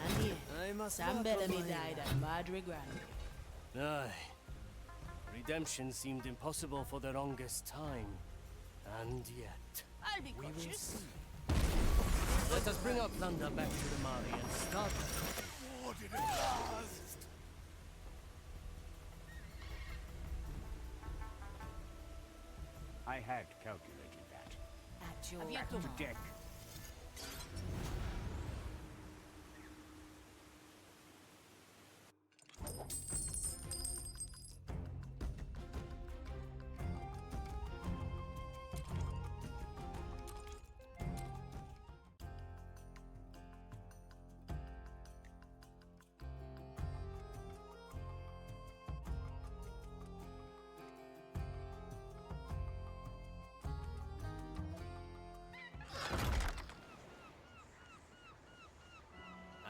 And here, I must Sam work Bellamy on my- died at Madre Grande. Aye. Redemption seemed impossible for the longest time. And yet... I'll be we will cautious. see. Let us bring our plunder back to the Mari and start the cooking. Rewarded at last! I had calculated that. At your To deck.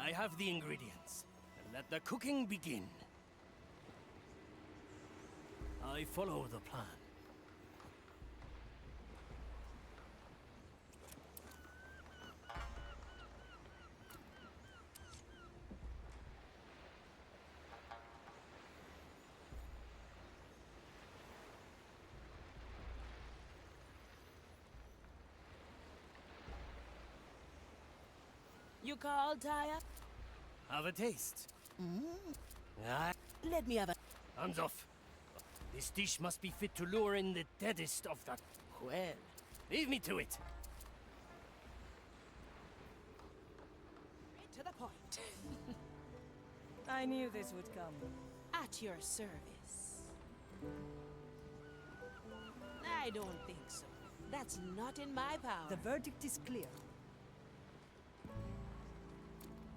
I have the ingredients. Let the cooking begin. I follow the plan. You called, Taya? Have a taste. Let me have a... Hands off. This dish must be fit to lure in the deadest of the... Well... Leave me to it. To the point. I knew this would come. At your service. I don't think so. That's not in my power. The verdict is clear.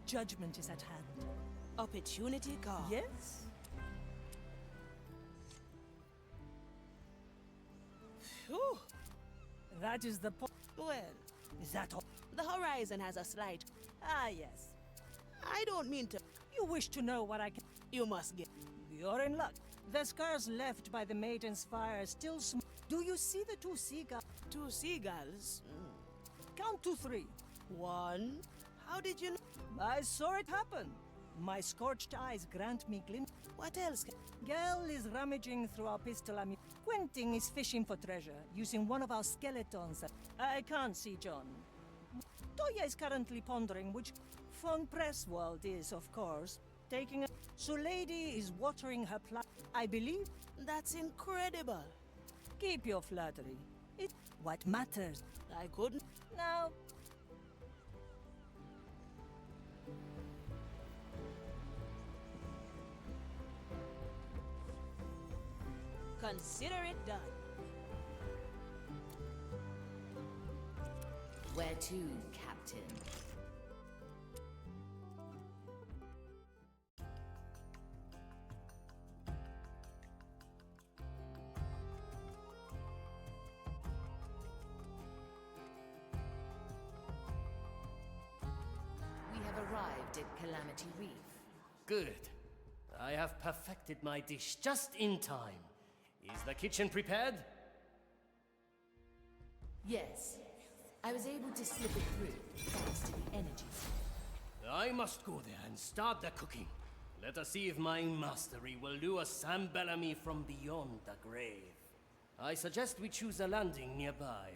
Judgment is at hand. Opportunity call. Yes? Phew. That is the point. Well, Is that all? the horizon has a slight... Ah, yes. I don't mean to... You wish to know what I can... You must get... You're in luck. The scars left by the maiden's fire still Do you see the two seagulls? Two seagulls? Count to 3. 1. How did you know? I saw it happen. My scorched eyes grant me glimpse. What else can... Gel is rummaging through our pistol ammunition. Quentin is fishing for treasure, using one of our skeletons. I can't see John. Toya is currently pondering which Von Presswald is, of course, taking a... So Lady is watering her plant. I believe... That's incredible. Keep your flattery. It's what matters. I couldn't... Now... Consider it done. Where to, Captain? We have arrived at Calamity Reef. Good. I have perfected my dish just in time. Is the kitchen prepared? Yes. I was able to slip it through, thanks to the energies. I must go there and start the cooking. Let us see if my mastery will lure Sam Bellamy from beyond the grave. I suggest we choose a landing nearby.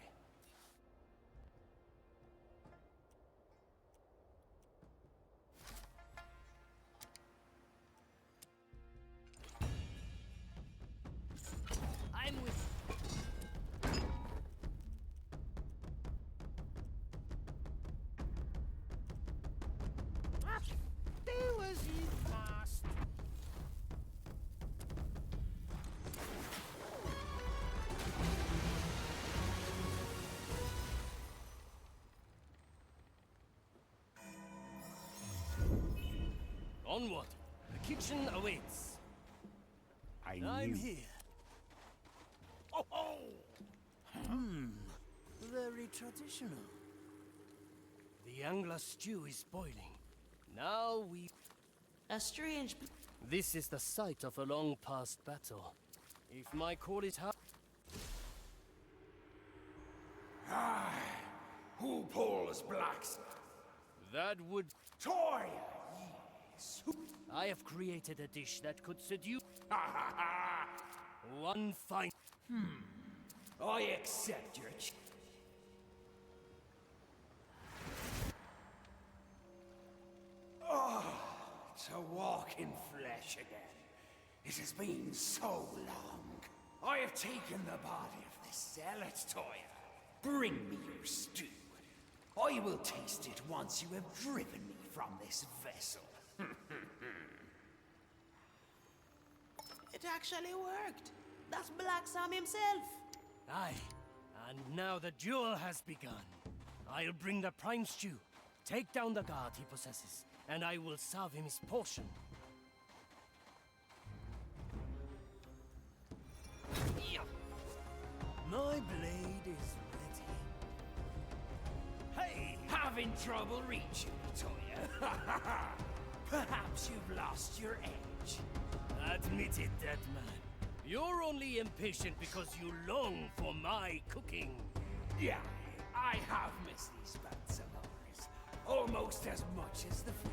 I'm with... There was you fast. Onward! The kitchen awaits. I'm here. Oh, oh! Very traditional. The angler stew is boiling. Now we... A strange... This is the site of a long past battle. If my call is hard... Who pulls blacks? That would... Toy! I have created a dish that could seduce... One fine... I accept your Oh, to walk in flesh again. It has been so long. I have taken the body of the zealot, Toya. Bring me your stew. I will taste it once you have driven me from this vessel. It actually worked. That's Black Sam himself. Aye, and now the duel has begun. I'll bring the prime stew, take down the guard he possesses, and I will serve him his portion. My blade is ready. Hey, having trouble reaching me, Toya? Perhaps you've lost your edge. Admit it, dead man. You're only impatient because you long for my cooking. Yeah, I have missed these bats of ours. Almost as much as the food.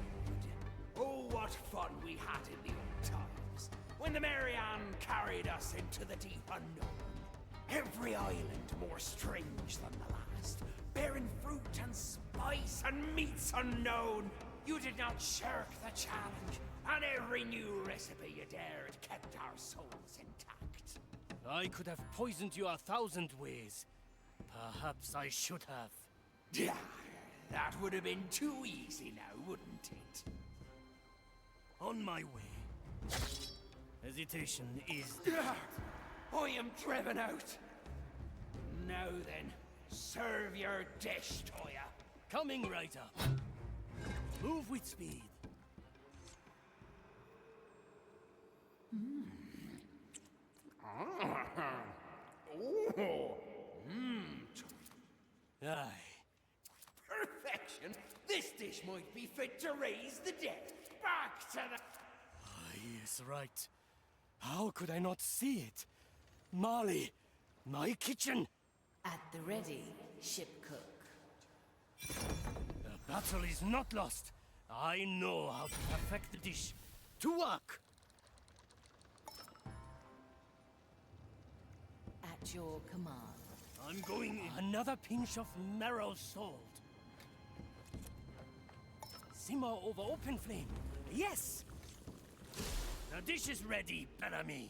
Oh, what fun we had in the old times. When the Marianne carried us into the deep unknown. Every island more strange than the last. Bearing fruit and spice and meats unknown. You did not shirk the challenge. And every new recipe you dared kept our souls intact. I could have poisoned you 1,000 ways. Perhaps I should have. Yeah, that would have been too easy now, wouldn't it? On my way. Hesitation is... I am driven out. Now then, serve your dish, Toya. Coming right up. Move with speed. Aye. Perfection! This dish might be fit to raise the dead. Back to the... Yes, right. How could I not see it? Marley, my kitchen! At the ready, ship cook. The battle is not lost. I know how to perfect the dish. To work! At your command. I'm going in. Another pinch of marrow salt. Simmer over open flame. Yes! The dish is ready, Bellamy.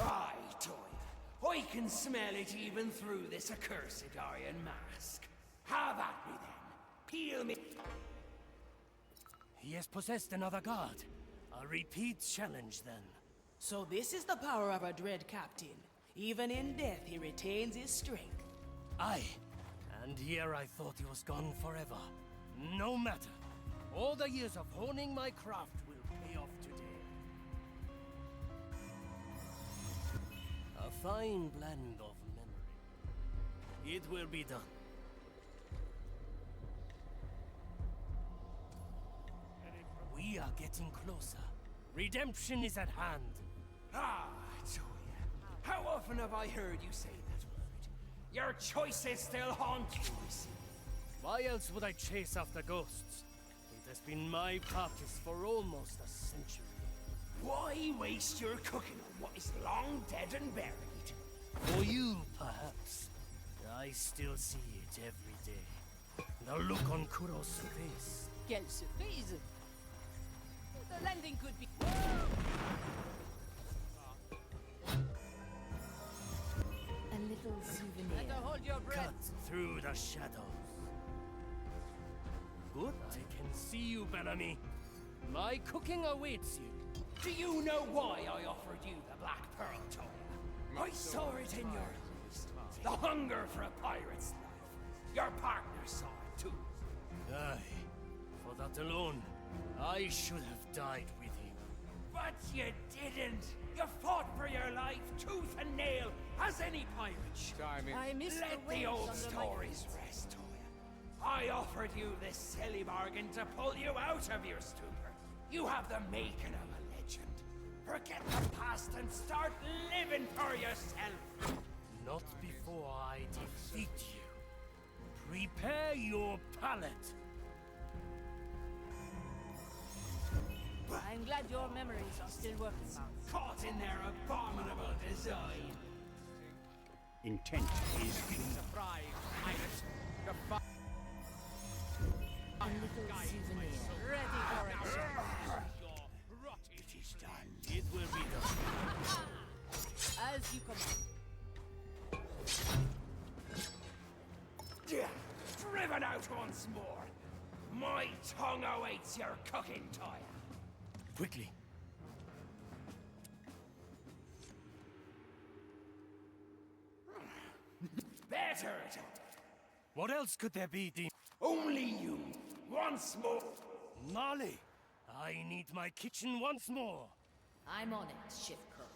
Aye, Toya. I can smell it even through this accursed iron mask. Have at me then. Peel me. He has possessed another guard. A repeat challenge then. So this is the power of a dread captain. Even in death, he retains his strength. Aye. And here I thought he was gone forever. No matter. All the years of honing my craft will pay off today. A fine blend of memory. It will be done. We are getting closer. Redemption is at hand. Ah, Toya. How often have I heard you say that word? Your choices still haunt you, I see. Why else would I chase after ghosts? It has been my practice for almost a century. Why waste your cooking on what is long dead and buried? For you, perhaps. I still see it every day. The look on Kuro's face. Quelle surprise! The landing could be... A little souvenir. Better hold your breath. Cut through the shadows. Good. I can see you, Bellamy. My cooking awaits you. Do you know why I offered you the Black Pearl, Toya? I saw it in your eyes. The hunger for a pirate's life. Your partner saw it too. Aye. For that alone, I should have died with him. But you didn't. You fought for your life, tooth and nail, as any pirate should. I miss Let the the waves old under my stories rest, Toya. I offered you this silly bargain to pull you out of your stupor. You have the making of a legend. Forget the past and start living for yourself. Not before I defeat you. Prepare your palate. I'm glad your memories are still working, Mount. Caught in their abominable design. Intent is key. Surprise, pirate. A little souvenir. Ready for action. It is done. It will be done. As you command. Driven out once more. My tongue awaits your cooking, Toya. Quickly. Better it. What else could there be, Dean? Only you. Once more. Marley, I need my kitchen once more. I'm on it, Ship Cook.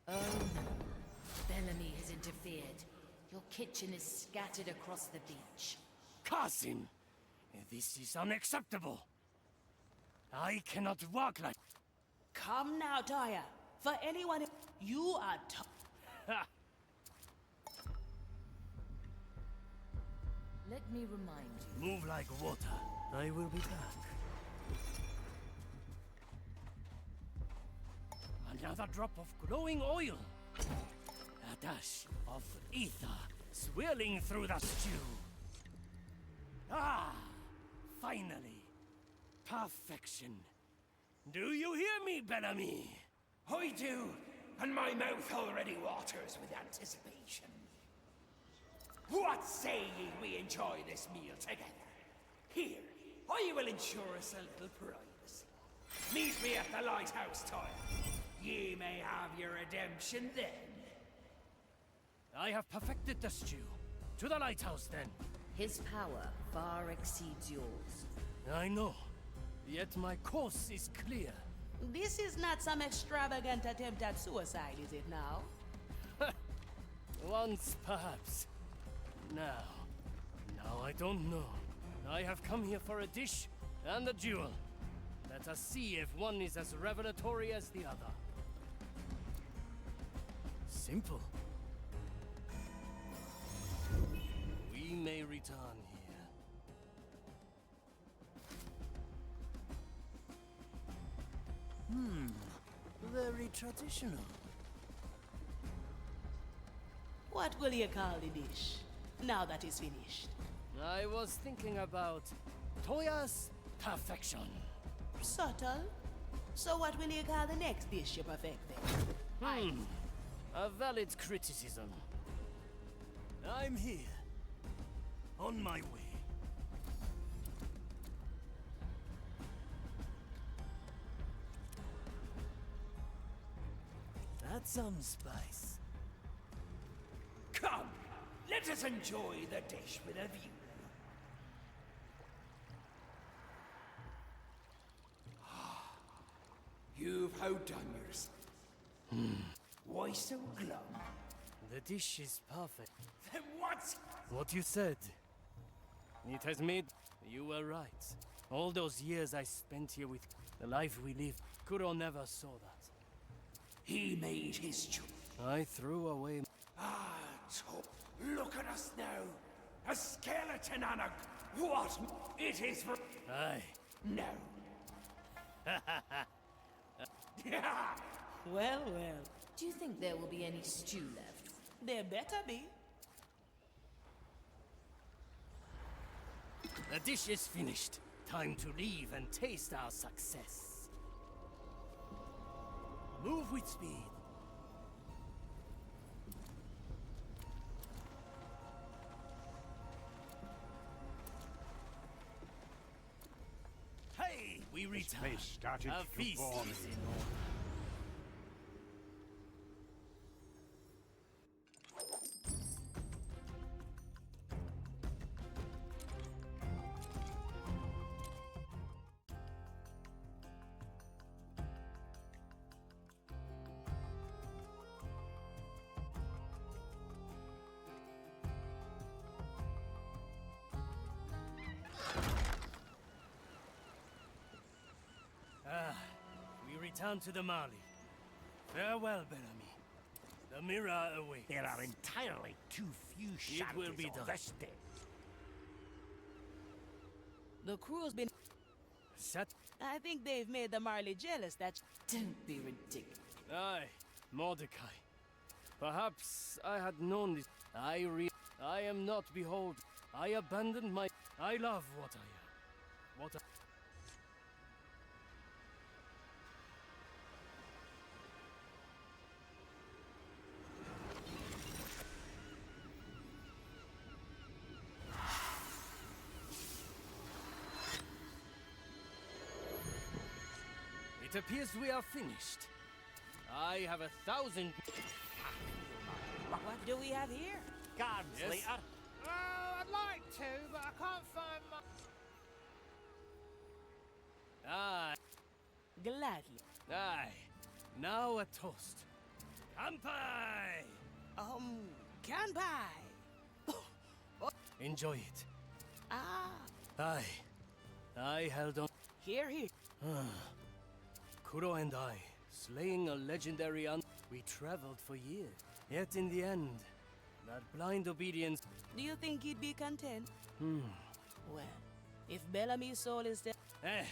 Oh no. Bellamy has interfered. Your kitchen is scattered across the beach. Cousin, this is unacceptable. I cannot walk like... Come now, Toya. For anyone, you are Let me remind you. Move like water. I will be back. Another drop of glowing oil. A dash of ether swirling through the stew. Ah! Finally. Perfection. Do you hear me, Bellamy? I do, and my mouth already waters with anticipation. What say ye we enjoy this meal together? Here, I will ensure us a little privacy. Meet me at the lighthouse, Toya. Ye may have your redemption then. I have perfected the stew. To the lighthouse, then. His power far exceeds yours. I know. Yet my course is clear. This is not some extravagant attempt at suicide, is it now? Once, perhaps. Now I don't know. I have come here for a dish and a jewel. Let us see if one is as revelatory as the other. Simple. We may return here. Very traditional. What will you call the dish, now that it's finished? I was thinking about Toya's perfection. Subtle. So what will you call the next dish you perfect then? A valid criticism. I'm here. On my way. Add some spice. Come, let us enjoy the dish with a view. You've outdone yourself. Why so glum? The dish is perfect. Then what's... What you said. It has made... You were right. All those years I spent here with... The life we lived, Kuro never saw that. He made his choice. I threw away... Look at us now. A skeleton and a... What? It is for... Aye. No. Well, well. Do you think there will be any stew left? There better be. The dish is finished. Time to leave and taste our success. Move with speed. Hey, we return. This place started A to feast bore me. is in order. We return to the Mali. Farewell, Bellamy. The mirror awaits. There are entirely too few It will be shanties on done. this day. The crew's been... Set. I think they've made the Marley jealous that... Don't be ridiculous. Aye, Mordecai. Perhaps I had known this. I am not behold. I abandoned my. I love what I am. What I. It appears we are finished. I have 1,000. What do we have here? Gunslinger. Yes? Oh, I'd like to, but I can't find my... Aye. Gladly. Aye. Now a toast. Kampai! Kanpai! Enjoy it. Ah, Aye. I held on. here. Kuro and I, slaying a legendary we traveled for years. Yet in the end, that blind obedience... Do you think he'd be content? Hmm. Well, if Bellamy's soul is dead... Eh,